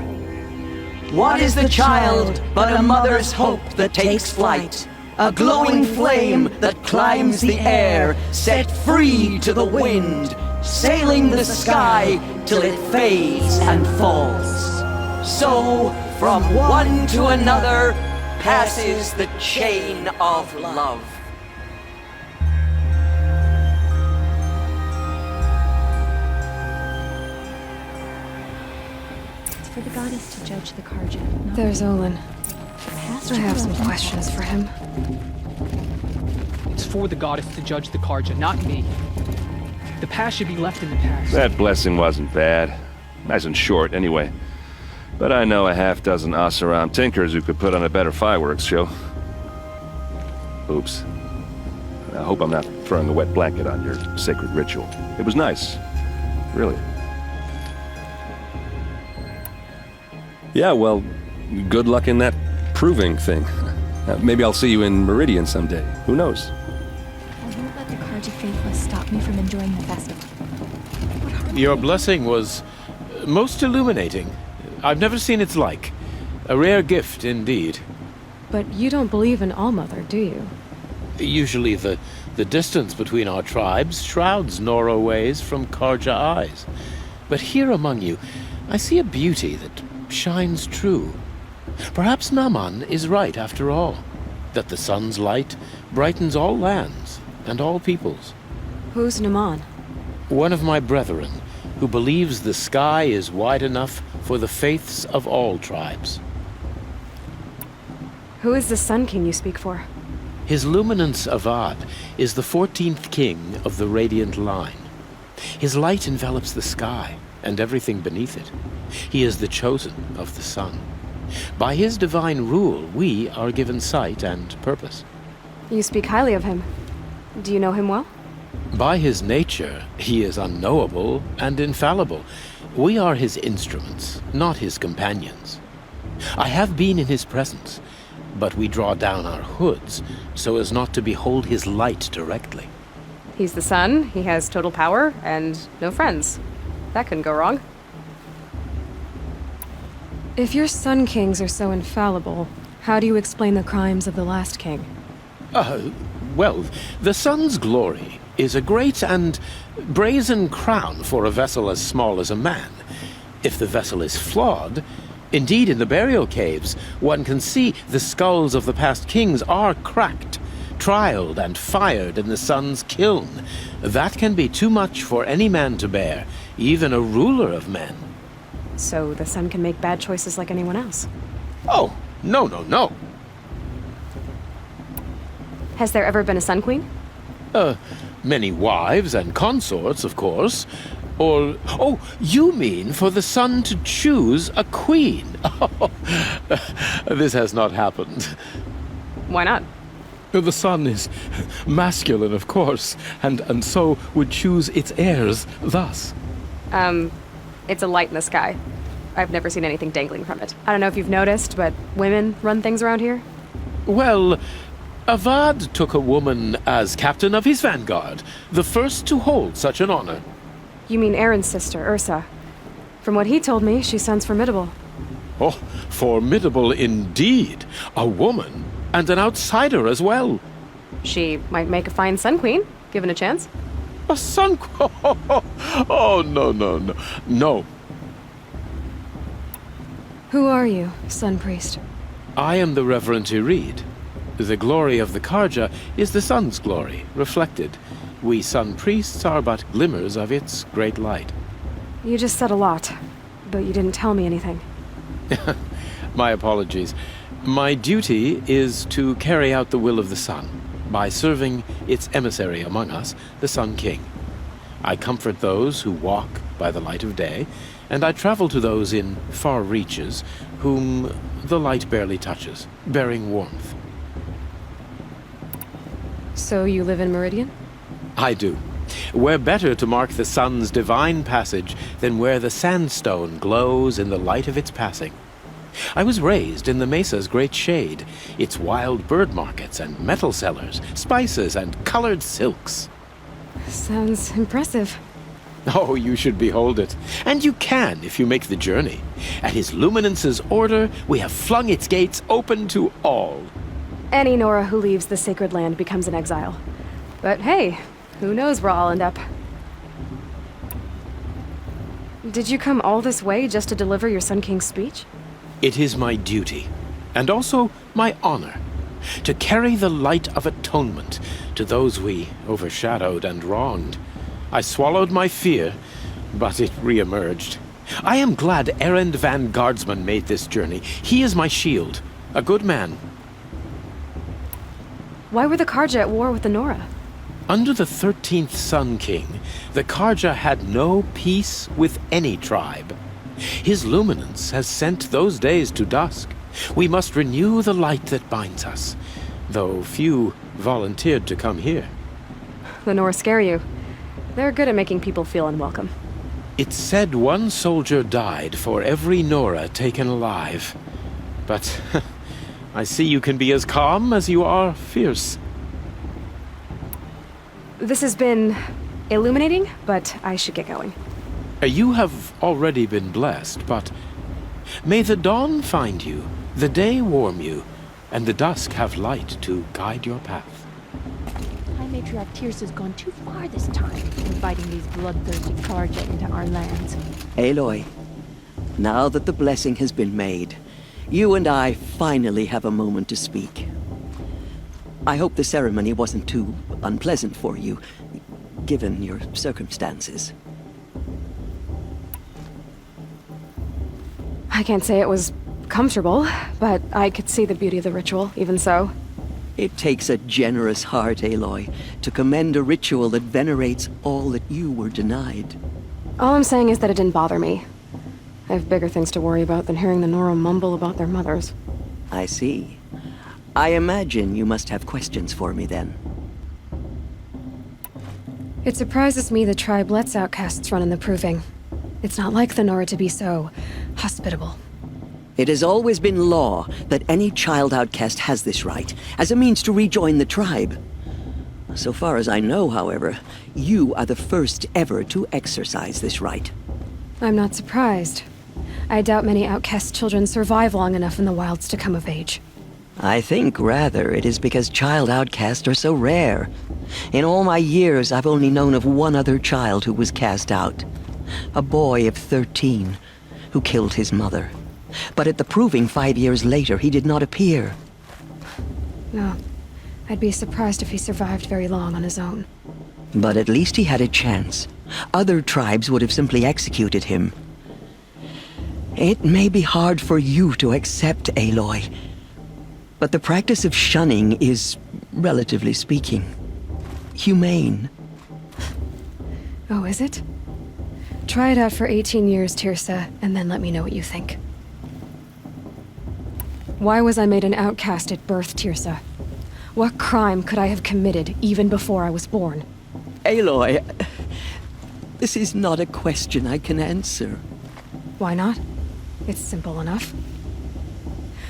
What is the child but a mother's hope that takes flight? A glowing flame that climbs the air, set free to the wind, sailing the sky till it fades and falls. So, from one to another, passes the chain of love. It's for the goddess to judge the Carja. There's Olin. I have some questions for him. It's for the goddess to judge the Carja, not me. The past should be left in the past. That blessing wasn't bad. Nice and short, anyway. But I know a half-dozen Oseram tinkers who could put on a better fireworks show. Oops. I hope I'm not throwing a wet blanket on your sacred ritual. It was nice. Really. Yeah, well, good luck in that proving thing. Maybe I'll see you in Meridian someday. Who knows? I won't let the Carja faithless stop me from enjoying the festival. Your blessing was most illuminating. I've never seen its like. A rare gift indeed. But you don't believe in Allmother, do you? Usually the distance between our tribes shrouds Nora ways from Carja eyes. But here among you, I see a beauty that shines true. Perhaps Naman is right after all, that the sun's light brightens all lands and all peoples. Who's Naman? One of my brethren, who believes the sky is wide enough for the faiths of all tribes. Who is the Sun King you speak for? His Luminance Avad is the 14th king of the Radiant Line. His light envelops the sky and everything beneath it. He is the chosen of the sun. By his divine rule, we are given sight and purpose. You speak highly of him. Do you know him well? By his nature, he is unknowable and infallible. We are his instruments, not his companions. I have been in his presence, but we draw down our hoods so as not to behold his light directly. He's the sun, he has total power, and no friends. That couldn't go wrong. If your Sun Kings are so infallible, how do you explain the crimes of the last king? Well, the sun's glory is a great and brazen crown for a vessel as small as a man. If the vessel is flawed, indeed in the burial caves, one can see the skulls of the past kings are cracked, trialed and fired in the sun's kiln. That can be too much for any man to bear, even a ruler of men. So the sun can make bad choices like anyone else? Oh, no. Has there ever been a Sun Queen? Many wives and consorts, of course. Or, oh, you mean for the sun to choose a queen? This has not happened. Why not? The sun is masculine, of course, and so would choose its heirs thus. It's a light in the sky. I've never seen anything dangling from it. I don't know if you've noticed, but women run things around here? Well, Avad took a woman as captain of his vanguard, the first to hold such an honor. You mean Aaron's sister, Ursa. From what he told me, she sounds formidable. Oh, formidable indeed. A woman, and an outsider as well. She might make a fine Sun Queen, given a chance. A Sun Queen? Oh, no. No. Who are you, Sun Priest? I am the Reverend Irid. The glory of the Carja is the sun's glory, reflected. We Sun Priests are but glimmers of its great light. You just said a lot, but you didn't tell me anything. My apologies. My duty is to carry out the will of the sun, by serving its emissary among us, the Sun King. I comfort those who walk by the light of day, and I travel to those in far reaches whom the light barely touches, bearing warmth. So you live in Meridian? I do. Where better to mark the sun's divine passage than where the sandstone glows in the light of its passing. I was raised in the mesa's great shade, its wild bird markets and metal cellars, spices and colored silks. Sounds impressive. Oh, you should behold it. And you can if you make the journey. At His Luminance's order, we have flung its gates open to all. Any Nora who leaves the sacred land becomes an exile. But hey, who knows where I'll end up. Did you come all this way just to deliver your Sun King's speech? It is my duty, and also my honor, to carry the light of atonement to those we overshadowed and wronged. I swallowed my fear, but it re-emerged. I am glad Erend Van Guardsman made this journey. He is my shield, a good man. Why were the Carja at war with the Nora? Under the 13th Sun King, the Carja had no peace with any tribe. His luminance has sent those days to dusk. We must renew the light that binds us, though few volunteered to come here. The Nora scare you. They're good at making people feel unwelcome. It's said one soldier died for every Nora taken alive. But I see you can be as calm as you are fierce. This has been illuminating, but I should get going. You have already been blessed, but may the dawn find you, the day warm you, and the dusk have light to guide your path. High Matriarch Tyrus has gone too far this time, inviting these bloodthirsty Carja into our lands. Aloy, now that the blessing has been made, you and I finally have a moment to speak. I hope the ceremony wasn't too unpleasant for you, given your circumstances. I can't say it was comfortable, but I could see the beauty of the ritual, even so. It takes a generous heart, Aloy, to commend a ritual that venerates all that you were denied. All I'm saying is that it didn't bother me. I have bigger things to worry about than hearing the Nora mumble about their mothers. I see. I imagine you must have questions for me then. It surprises me the tribe lets outcasts run in the Proving. It's not like the Nora to be so hospitable. It has always been law that any child outcast has this right, as a means to rejoin the tribe. So far as I know, however, you are the first ever to exercise this right. I'm not surprised. I doubt many outcast children survive long enough in the wilds to come of age. I think, rather, it is because child outcasts are so rare. In all my years, I've only known of one other child who was cast out. A boy of 13, who killed his mother. But at the Proving 5 years later, he did not appear. No. I'd be surprised if he survived very long on his own. But at least he had a chance. Other tribes would have simply executed him. It may be hard for you to accept, Aloy, but the practice of shunning is, relatively speaking, humane. Oh, is it? Try it out for 18 years, Tirsa, and then let me know what you think. Why was I made an outcast at birth, Tirsa? What crime could I have committed even before I was born? Aloy, this is not a question I can answer. Why not? It's simple enough.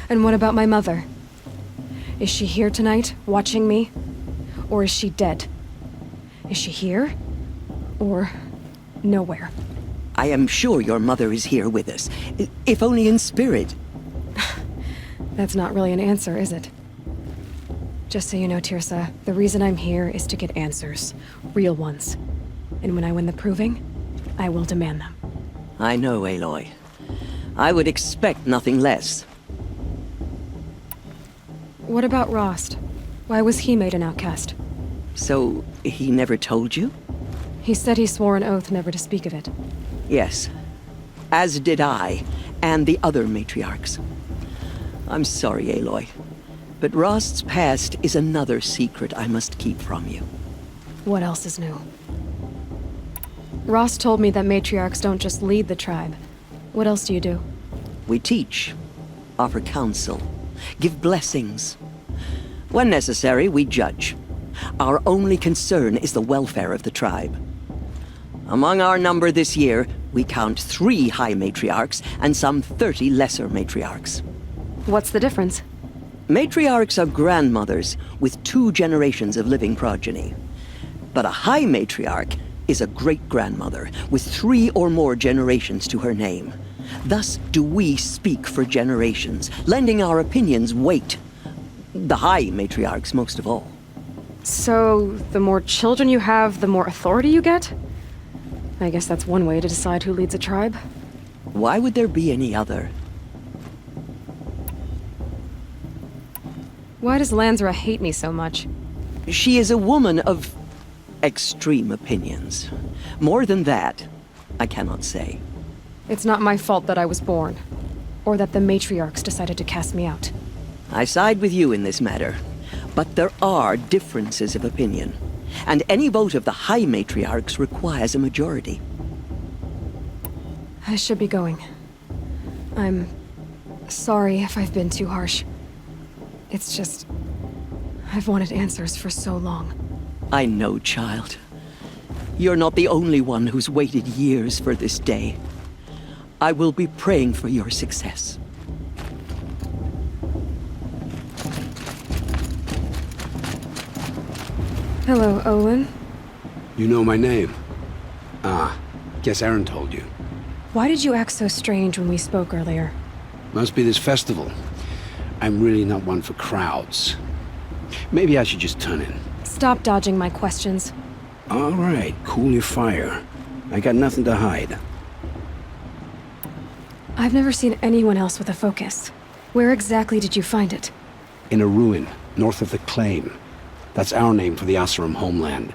And what about my mother? Is she here tonight, watching me? Or is she dead? Is she here? Or nowhere? I am sure your mother is here with us, if only in spirit. That's not really an answer, is it? Just so you know, Tirsa, the reason I'm here is to get answers. Real ones. And when I win the Proving, I will demand them. I know, Aloy. I would expect nothing less. What about Rost? Why was he made an outcast? So, he never told you? He said he swore an oath never to speak of it. Yes. As did I, and the other matriarchs. I'm sorry, Aloy, but Rost's past is another secret I must keep from you. What else is new? Rost told me that matriarchs don't just lead the tribe. What else do you do? We teach, offer counsel, give blessings. When necessary, we judge. Our only concern is the welfare of the tribe. Among our number this year, we count 3 high matriarchs and some 30 lesser matriarchs. What's the difference? Matriarchs are grandmothers with 2 generations of living progeny. But a high matriarch is a great-grandmother with 3 or more generations to her name. Thus do we speak for generations, lending our opinions weight. The high matriarchs most of all. So, the more children you have, the more authority you get? I guess that's one way to decide who leads a tribe. Why would there be any other? Why does Lansra hate me so much? She is a woman of extreme opinions. More than that, I cannot say. It's not my fault that I was born, or that the matriarchs decided to cast me out. I side with you in this matter, but there are differences of opinion, and any vote of the high matriarchs requires a majority. I should be going. I'm sorry if I've been too harsh. It's just, I've wanted answers for so long. I know, child. You're not the only one who's waited years for this day. I will be praying for your success. Hello, Olin. You know my name? Ah, guess Aaron told you. Why did you act so strange when we spoke earlier? Must be this festival. I'm really not one for crowds. Maybe I should just turn in. Stop dodging my questions. All right, cool your fire. I got nothing to hide. I've never seen anyone else with a focus. Where exactly did you find it? In a ruin, north of the Claim. That's our name for the Oseram homeland.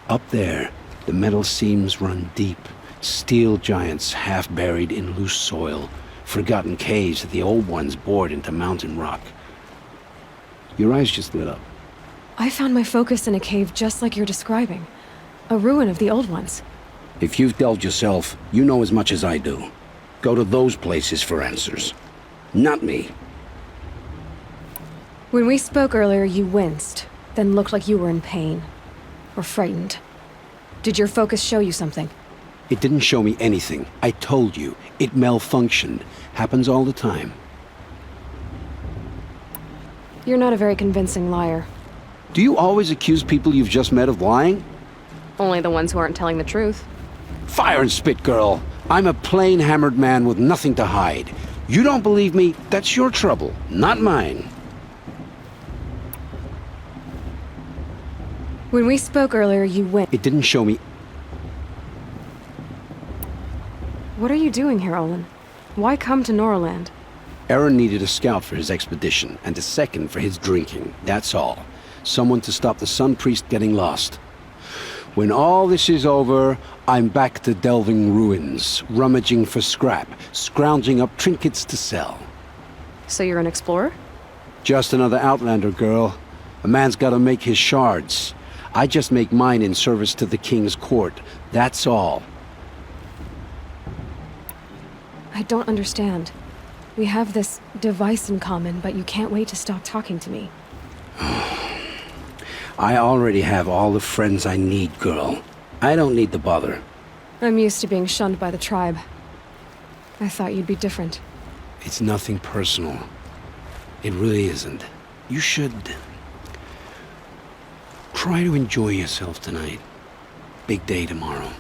Up there, the metal seams run deep. Steel giants half buried in loose soil. Forgotten caves that the old ones bored into mountain rock. Your eyes just lit up. I found my focus in a cave just like you're describing. A ruin of the old ones. If you've delved yourself, you know as much as I do. go to those places for answers. Not me. When we spoke earlier, you winced, then looked like you were in pain. Or frightened. Did your focus show you something? It didn't show me anything. I told you. It malfunctioned. Happens all the time. You're not a very convincing liar. Do you always accuse people you've just met of lying? Only the ones who aren't telling the truth. Fire and spit, girl. I'm a plain hammered man with nothing to hide. You don't believe me? That's your trouble, not mine. When we spoke earlier, you winced. It didn't show me. What are you doing here, Olin? Why come to Norland? Aaron needed a scout for his expedition, and a second for his drinking. That's all. Someone to stop the Sun Priest getting lost. When all this is over, I'm back to delving ruins, rummaging for scrap, scrounging up trinkets to sell. So you're an explorer? Just another Outlander, girl. A man's gotta make his shards. I just make mine in service to the King's court. That's all. I don't understand. We have this device in common, but you can't wait to stop talking to me. I already have all the friends I need, girl. I don't need the bother. I'm used to being shunned by the tribe. I thought you'd be different. It's nothing personal. It really isn't. You should try to enjoy yourself tonight. Big day tomorrow.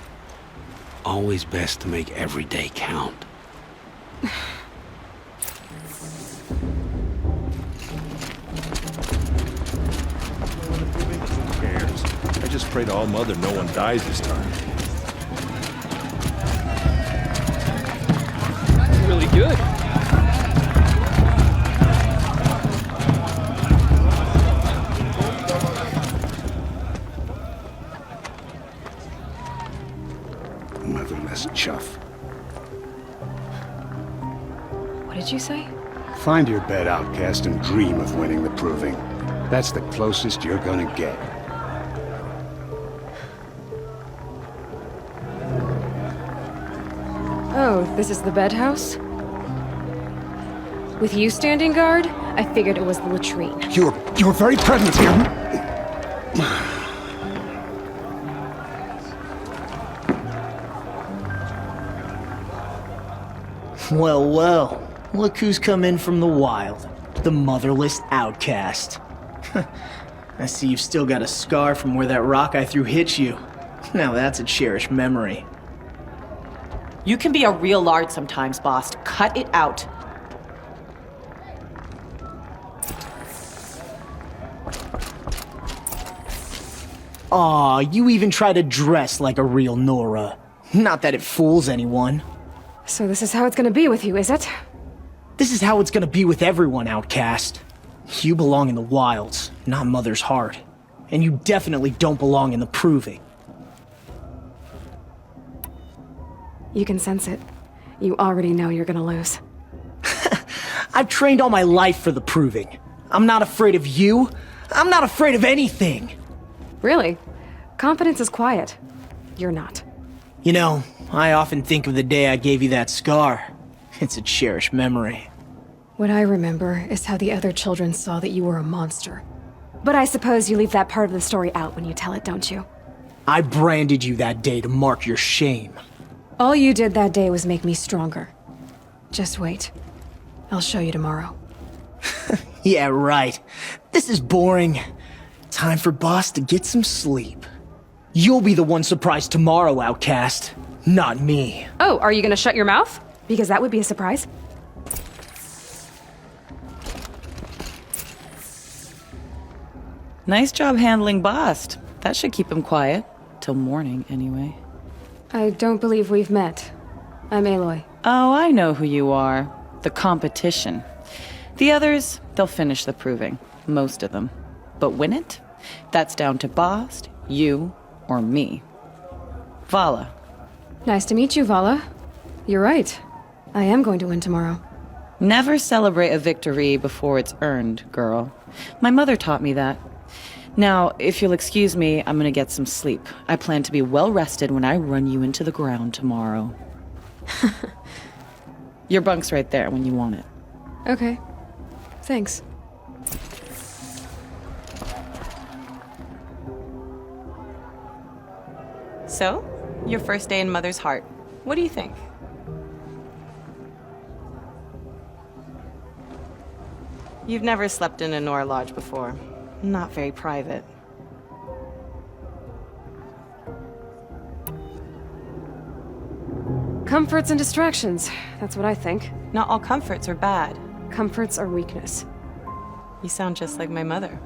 Always best to make every day count. Who cares? I just pray to All Mother no one dies this time. Really good. Motherless chuff. What did you say? Find your bed, outcast, and dream of winning the proving. That's the closest you're gonna get. Oh, this is the bed house? With you standing guard, I figured it was the latrine. You're very present here. Well, well. Look who's come in from the wild. The motherless outcast. I see you've still got a scar from where that rock I threw hit you. Now that's a cherished memory. You can be a real lard sometimes, boss. Cut it out. Aw, you even try to dress like a real Nora. Not that it fools anyone. So this is how it's gonna be with you, is it? This is how it's gonna be with everyone, outcast. You belong in the wilds, not Mother's heart. And you definitely don't belong in the proving. You can sense it. You already know you're gonna lose. I've trained all my life for the proving. I'm not afraid of you. I'm not afraid of anything. Really? Confidence is quiet. You're not. You know, I often think of the day I gave you that scar. It's a cherished memory. What I remember is how the other children saw that you were a monster. But I suppose you leave that part of the story out when you tell it, don't you? I branded you that day to mark your shame. All you did that day was make me stronger. Just wait. I'll show you tomorrow. Yeah, right. This is boring. Time for Boss to get some sleep. You'll be the one surprised tomorrow, outcast. Not me. Oh, are you gonna shut your mouth? Because that would be a surprise. Nice job handling Bast. That should keep him quiet. Till morning, anyway. I don't believe we've met. I'm Aloy. Oh, I know who you are. The competition. The others, they'll finish the proving. Most of them. But win it? That's down to Bast, you, or me. Vala. Nice to meet you, Vala. You're right. I am going to win tomorrow. Never celebrate a victory before it's earned, girl. My mother taught me that. Now, if you'll excuse me, I'm gonna get some sleep. I plan to be well rested when I run you into the ground tomorrow. Your bunk's right there when you want it. Okay. Thanks. So, your first day in Mother's Heart. What do you think? You've never slept in a Nora Lodge before. Not very private. Comforts and distractions. That's what I think. Not all comforts are bad. Comforts are weakness. You sound just like my mother.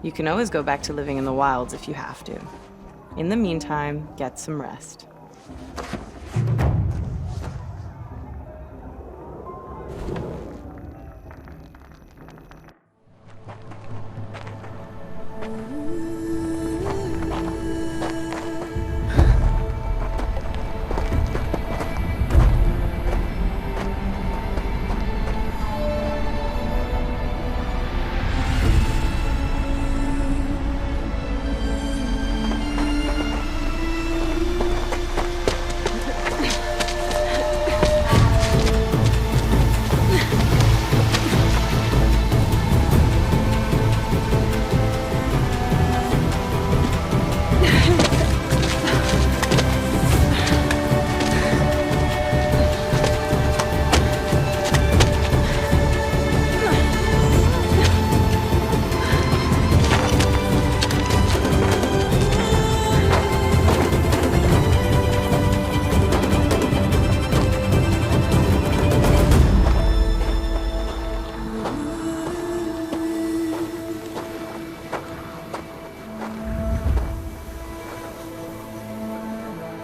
You can always go back to living in the wilds if you have to. In the meantime, get some rest.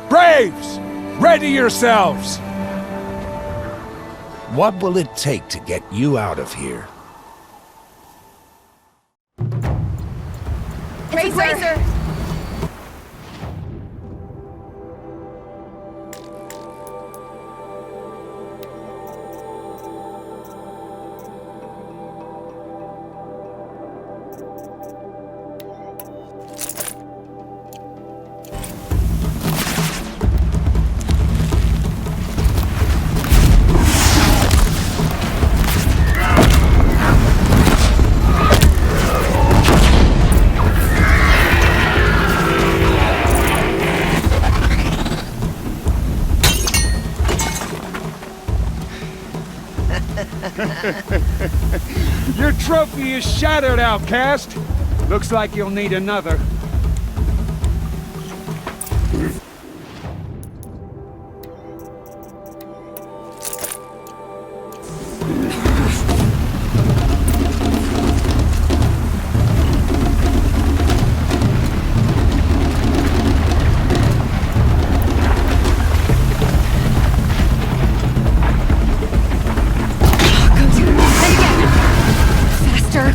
Braves! Ready yourselves! What will it take to get you out of here? Razor! Your trophy is shattered, outcast. Looks like you'll need another.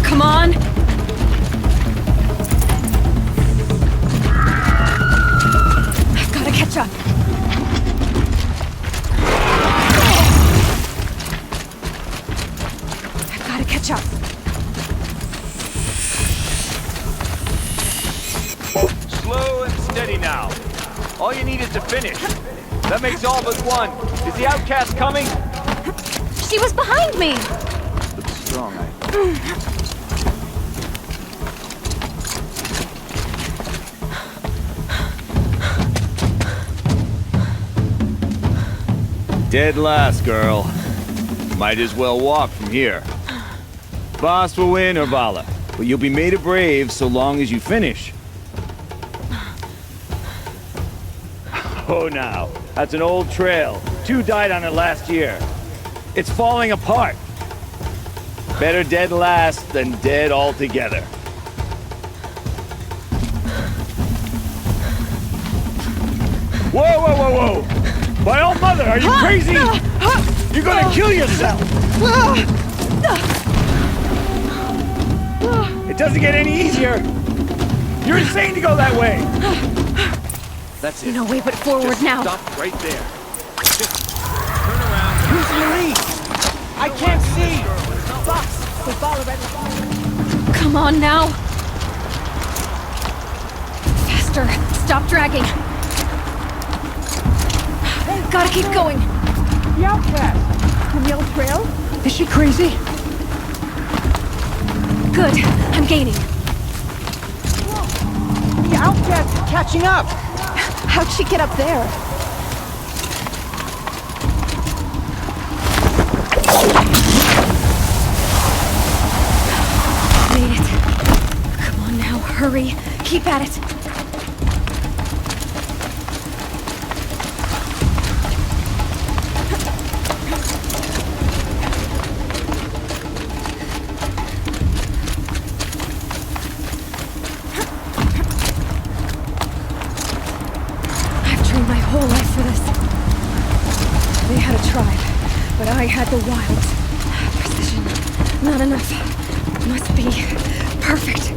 Come on! I've gotta catch up. I've gotta catch up. Slow and steady now. All you need is to finish. That makes all but one. Is the outcast coming? She was behind me! Looks strong, Dead last, girl. Might as well walk from here. Boss will win, Urvala, but you'll be made a brave so long as you finish. Oh, now, that's an old trail. 2 died on it last year. It's falling apart. Better dead last than dead altogether. Whoa, whoa, whoa, whoa! My old mother, are you crazy? You're gonna kill yourself! It doesn't get any easier! You're insane to go that way! That's it. No way but forward now. Stop right there. Just turn around. Who's Marie? I can't see! Boss, we follow right. Come on now! Faster! Stop dragging! Gotta keep going! The outcast! From the old trail? Is she crazy? Good. I'm gaining. The outcast is catching up! How'd she get up there? Made it. Come on now, hurry. Keep at it. I've trained my whole life for this. They had a tribe, but I had the wild. Precision. Not enough. Must be perfect.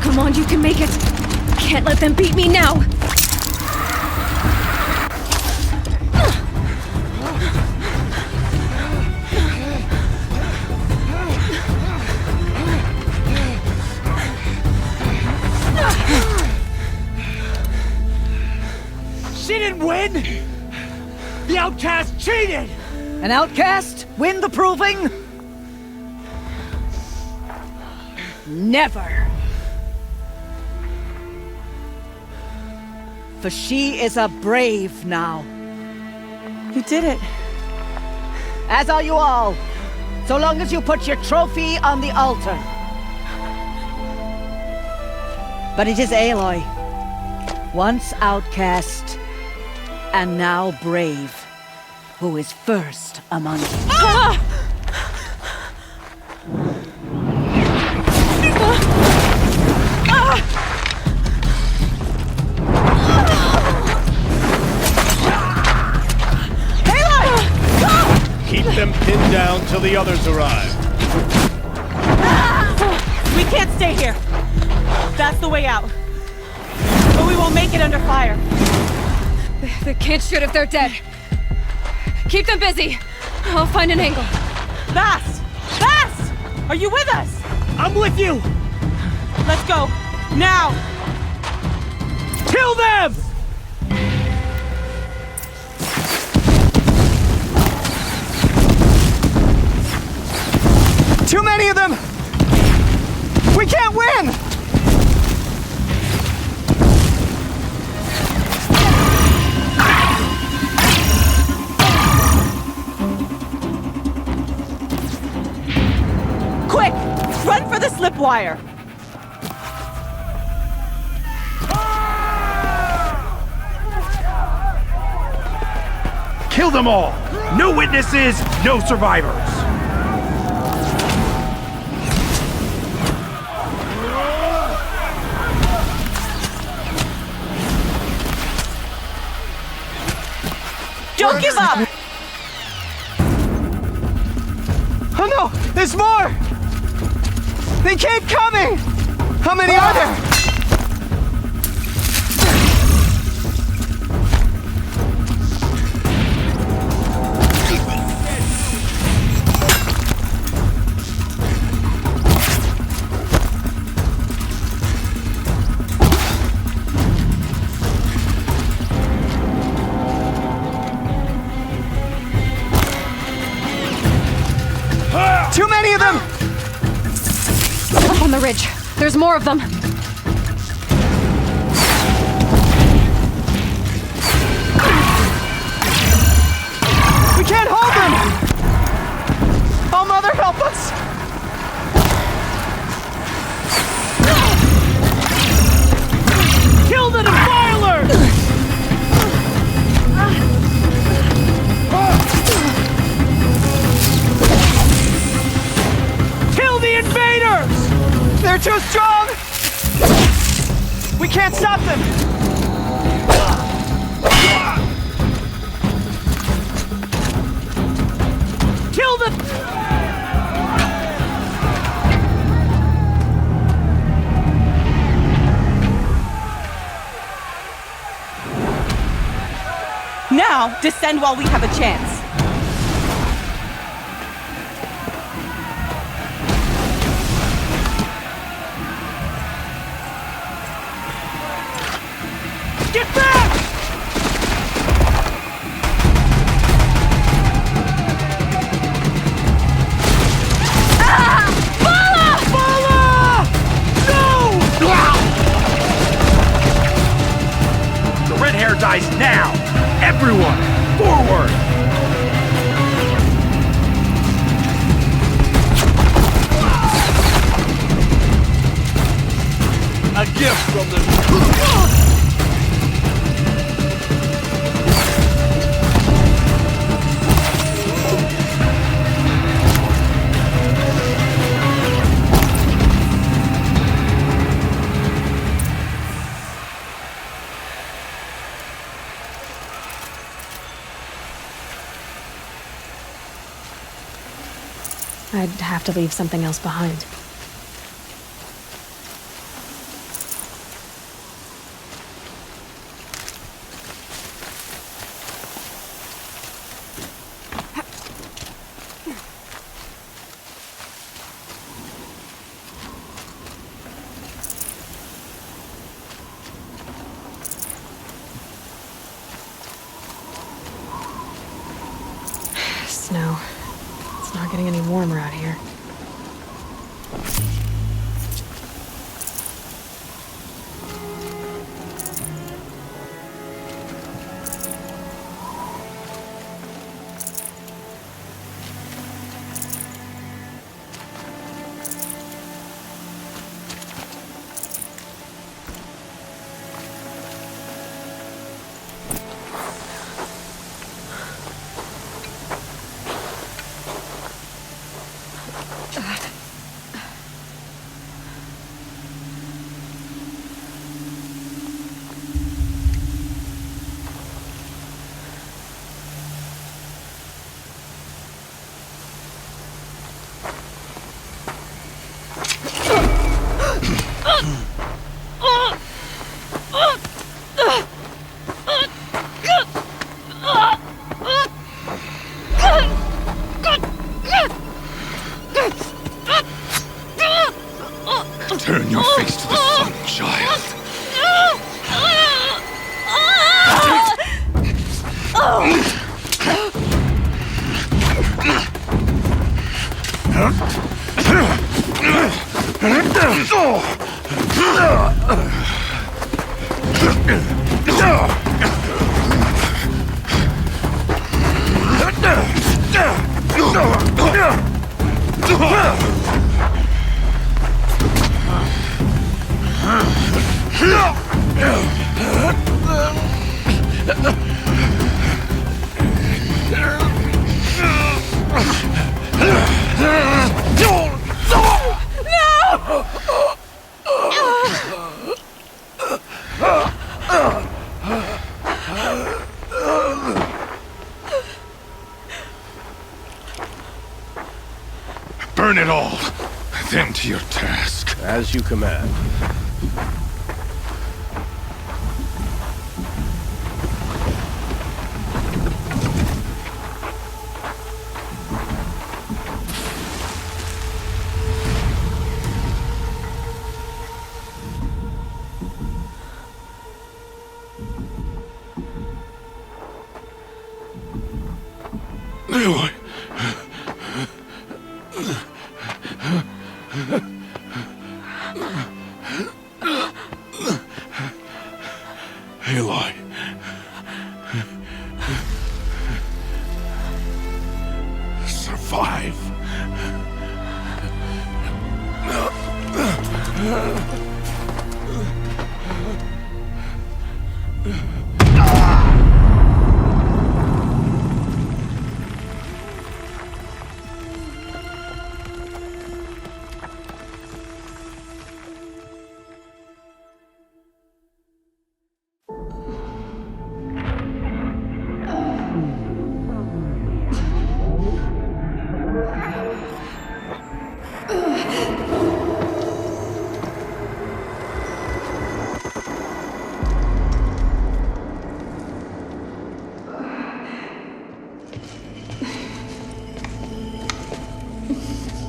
Come on, you can make it. Can't let them beat me now. She didn't win! The outcast cheated! An outcast win the proving? Never! For she is a brave now. You did it. As are you all. So long as you put your trophy on the altar. But it is Aloy, once outcast, and now brave, who is first among you. Keep them pinned down till the others arrive. We can't stay here. That's the way out. But we won't make it under fire. They can't shoot if they're dead. Keep them busy. I'll find an angle. Bast! Bast! Are you with us? I'm with you! Let's go. Now! Kill them! Too many of them! We can't win! Quick! Run for the slip wire! Kill them all! No witnesses, no survivors! Don't give up! Oh no! There's more! They keep coming! How many are there? Too many of them! Up on the ridge. There's more of them. We can't hold them! Oh, Mother, help us! Kill the Defiler! Kill the invaders! They're too strong! We can't stop them! Kill the... Now, descend while we have a chance. from the... I'd have to leave something else behind. Snow. It's not getting any warmer out here. Turn your face to the sun, child. Burn it all, then to your task. As you command. Aloy. Aloy. Survive.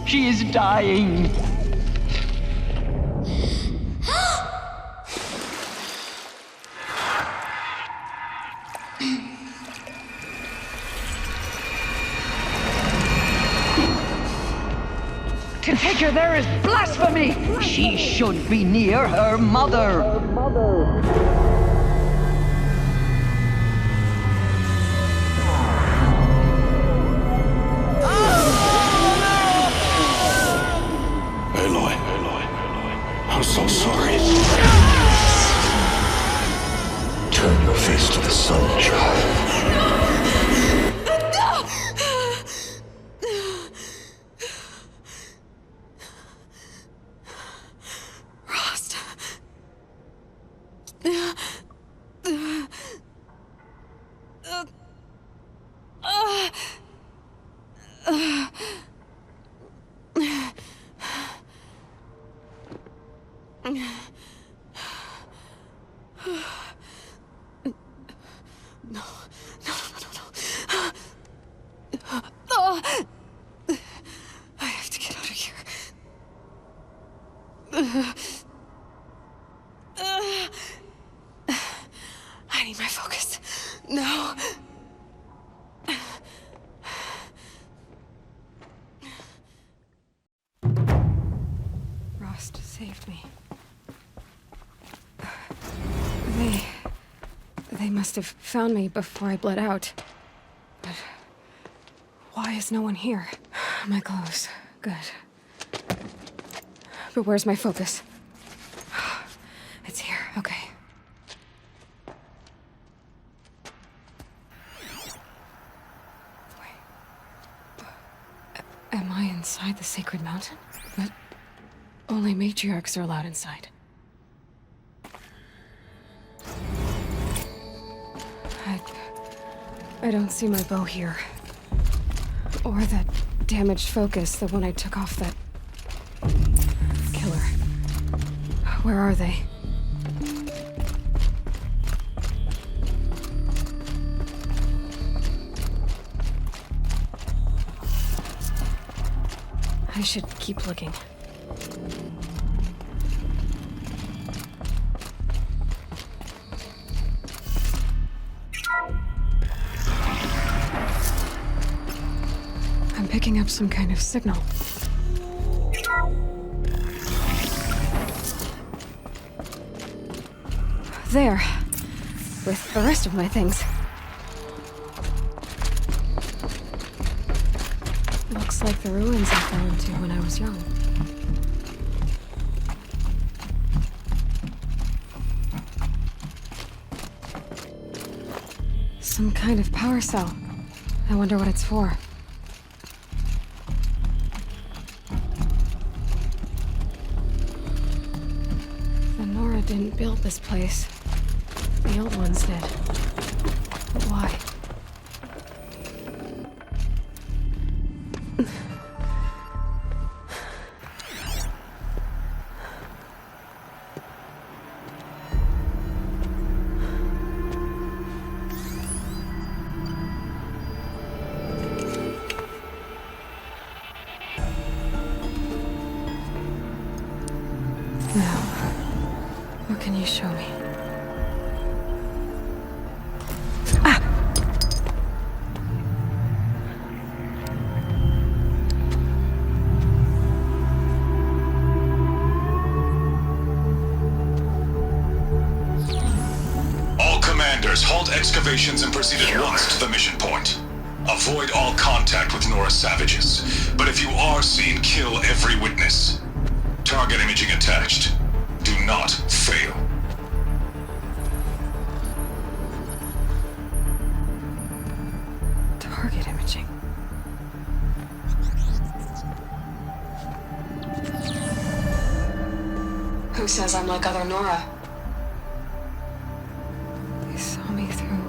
She is dying. To take her there is blasphemy! She should be near her mother. Aloy. I'm so sorry. No. Oh. I have to get out of here. I need my focus. No. Rost saved me. They must have found me before I bled out. But why is no one here? My clothes. Good. But where's my focus? It's here. Okay. Wait. Am I inside the sacred mountain? But only matriarchs are allowed inside. I don't see my bow here. Or that damaged focus, the one I took off that killer. Where are they? I should keep looking. I'm picking up some kind of signal. There. With the rest of my things. Looks like the ruins I fell into when I was young. Some kind of power cell. I wonder what it's for. The Nora didn't build this place. The old ones did. But why? Now, what can you show me? All commanders, halt excavations and proceed at once to the mission point. Avoid all contact with Nora savages, but if you are seen, kill every witness. Target imaging attached. Do not fail. Target imaging. Who says I'm like other Nora? They saw me through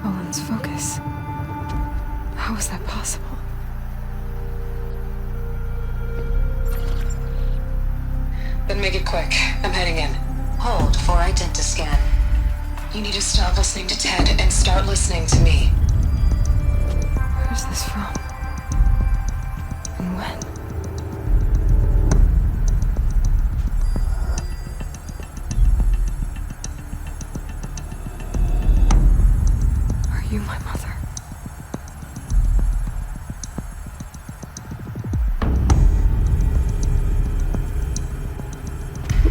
Owen's focus. How is that possible? Then make it quick. I'm heading in. Hold for identiscan. You need to stop listening to Ted and start listening to me. Where's this from? And when? Are you my mother?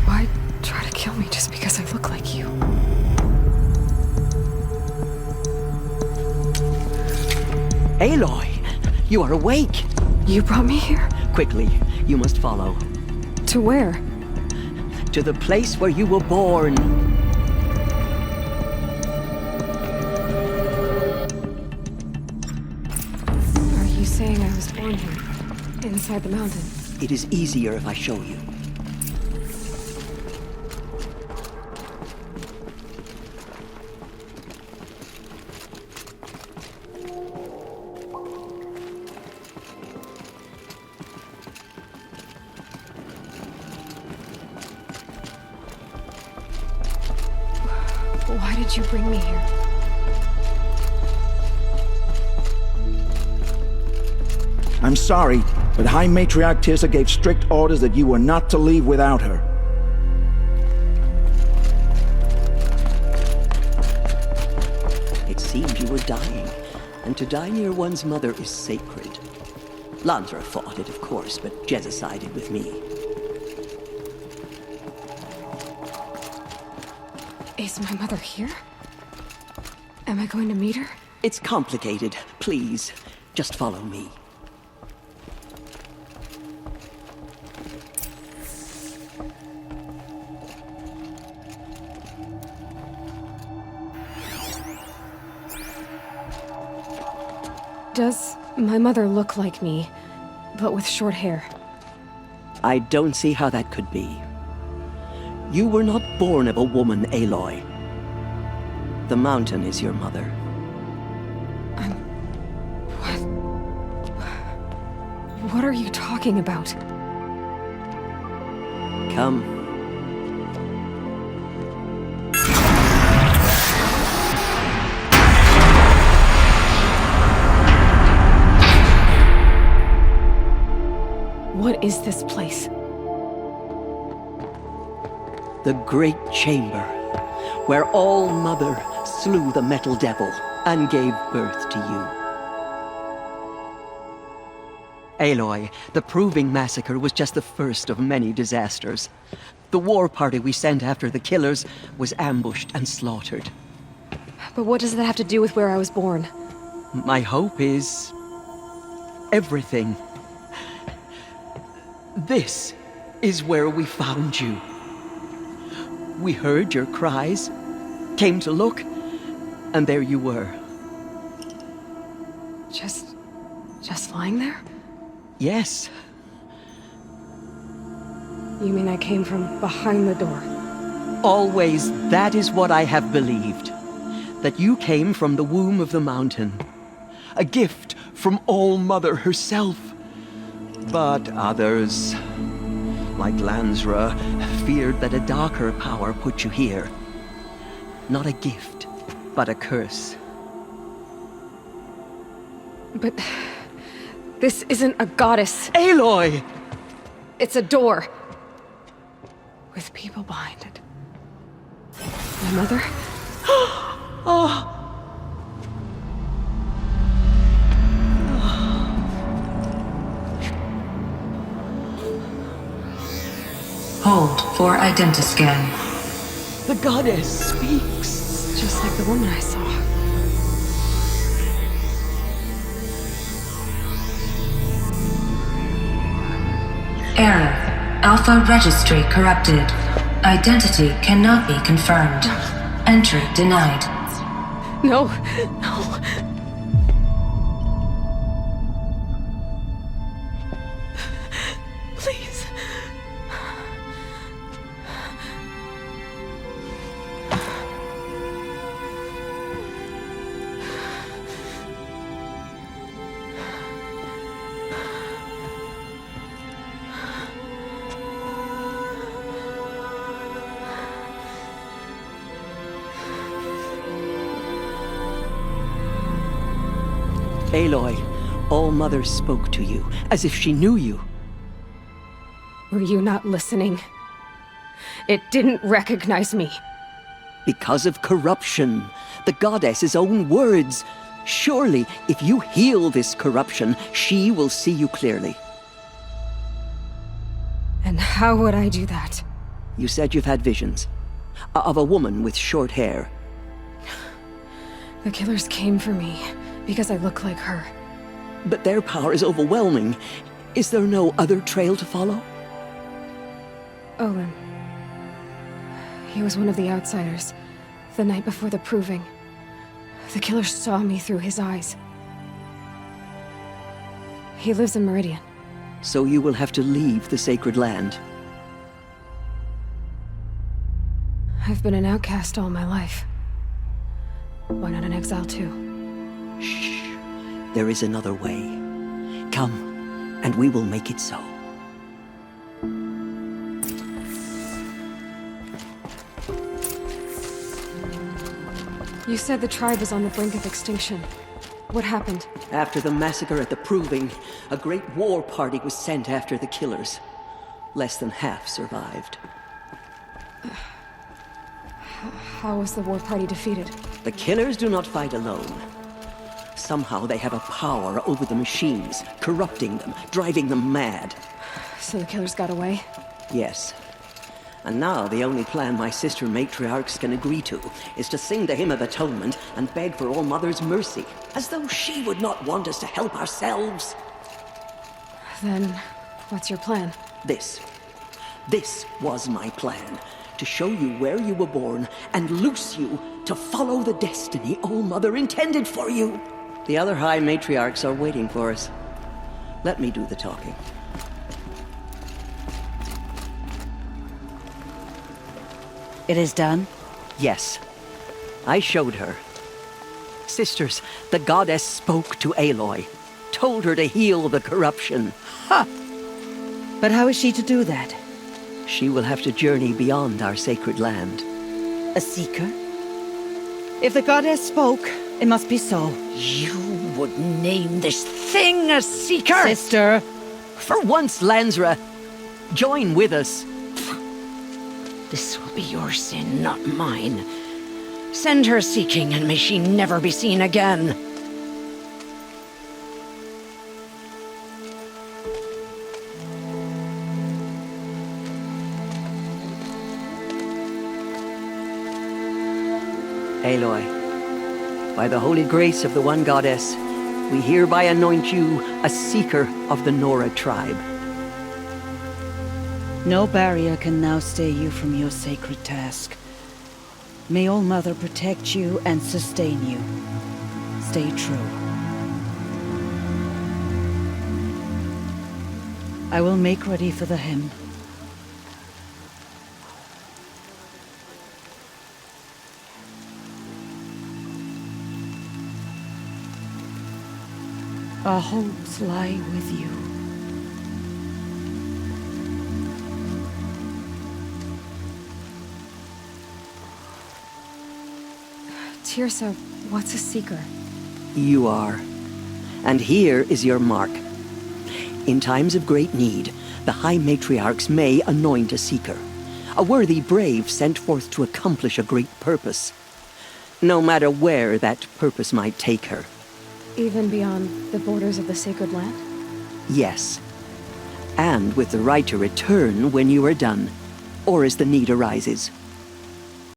Why try to kill me just because I look like you? Aloy, you are awake. You brought me here? Quickly, you must follow. To where? To the place where you were born. Are you saying I was born here? Inside the mountain? It is easier if I show you. did you bring me here? I'm sorry, but High Matriarch Tirsa gave strict orders that you were not to leave without her. It seemed you were dying, and to die near one's mother is sacred. Lansra fought it, of course, but Jezza sided with me. Is my mother here? Am I going to meet her? It's complicated. Please, just follow me. Does my mother look like me, but with short hair? I don't see how that could be. You were not born of a woman, Aloy. The mountain is your mother. What are you talking about? Come. What is this place? The Great Chamber, where All Mother slew the Metal Devil and gave birth to you. Aloy, the Proving Massacre was just the first of many disasters. The war party we sent after the killers was ambushed and slaughtered. But what does that have to do with where I was born? My hope is everything. This is where we found you. We heard your cries, came to look, and there you were. Just lying there? Yes. You mean I came from behind the door? Always, that is what I have believed. That you came from the womb of the mountain. A gift from All Mother herself. But others, like Lansra, feared that a darker power put you here. Not a gift, but a curse. But this isn't a goddess. Aloy! It's a door. With people behind it. My mother? Oh! Hold for identiscan. The goddess speaks. Just like the woman I saw. Error. Alpha registry corrupted. Identity cannot be confirmed. Entry denied. No, no. Please. Aloy, All Mother spoke to you, as if she knew you. Were you not listening? It didn't recognize me. Because of corruption. The goddess's own words. Surely, if you heal this corruption, she will see you clearly. And how would I do that? You said you've had visions. Of a woman with short hair. The killers came for me because I look like her. But their power is overwhelming. Is there no other trail to follow? Olin. He was one of the outsiders, the night before the Proving. The killers saw me through his eyes. He lives in Meridian. So you will have to leave the sacred land. I've been an outcast all my life. Why not an exile too? Shh. There is another way. Come, and we will make it so. You said the tribe was on the brink of extinction. What happened? After the massacre at the Proving, a great war party was sent after the killers. Less than half survived. How was the war party defeated? The killers do not fight alone. Somehow they have a power over the machines, corrupting them, driving them mad. So the killers got away? Yes. And now the only plan my sister matriarchs can agree to is to sing the Hymn of Atonement and beg for All Mother's mercy, as though she would not want us to help ourselves. Then, what's your plan? This was my plan. To show you where you were born and loose you to follow the destiny All Mother intended for you. The other High Matriarchs are waiting for us. Let me do the talking. It is done? Yes. I showed her. Sisters, the goddess spoke to Aloy. Told her to heal the corruption. Ha! But how is she to do that? She will have to journey beyond our sacred land. A seeker? If the goddess spoke, it must be so. You would name this thing a seeker? Sister! For once, Lansra, join with us. This will be your sin, not mine. Send her seeking, and may she never be seen again. Aloy, by the holy grace of the one goddess, we hereby anoint you a seeker of the Nora tribe. No barrier can now stay you from your sacred task. May All Mother protect you and sustain you. Stay true. I will make ready for the hymn. Our hopes lie with you. Teersa, what's a seeker? You are. And here is your mark. In times of great need, the High Matriarchs may anoint a seeker. A worthy brave sent forth to accomplish a great purpose. No matter where that purpose might take her. Even beyond the borders of the sacred land? Yes. And with the right to return when you are done, or as the need arises.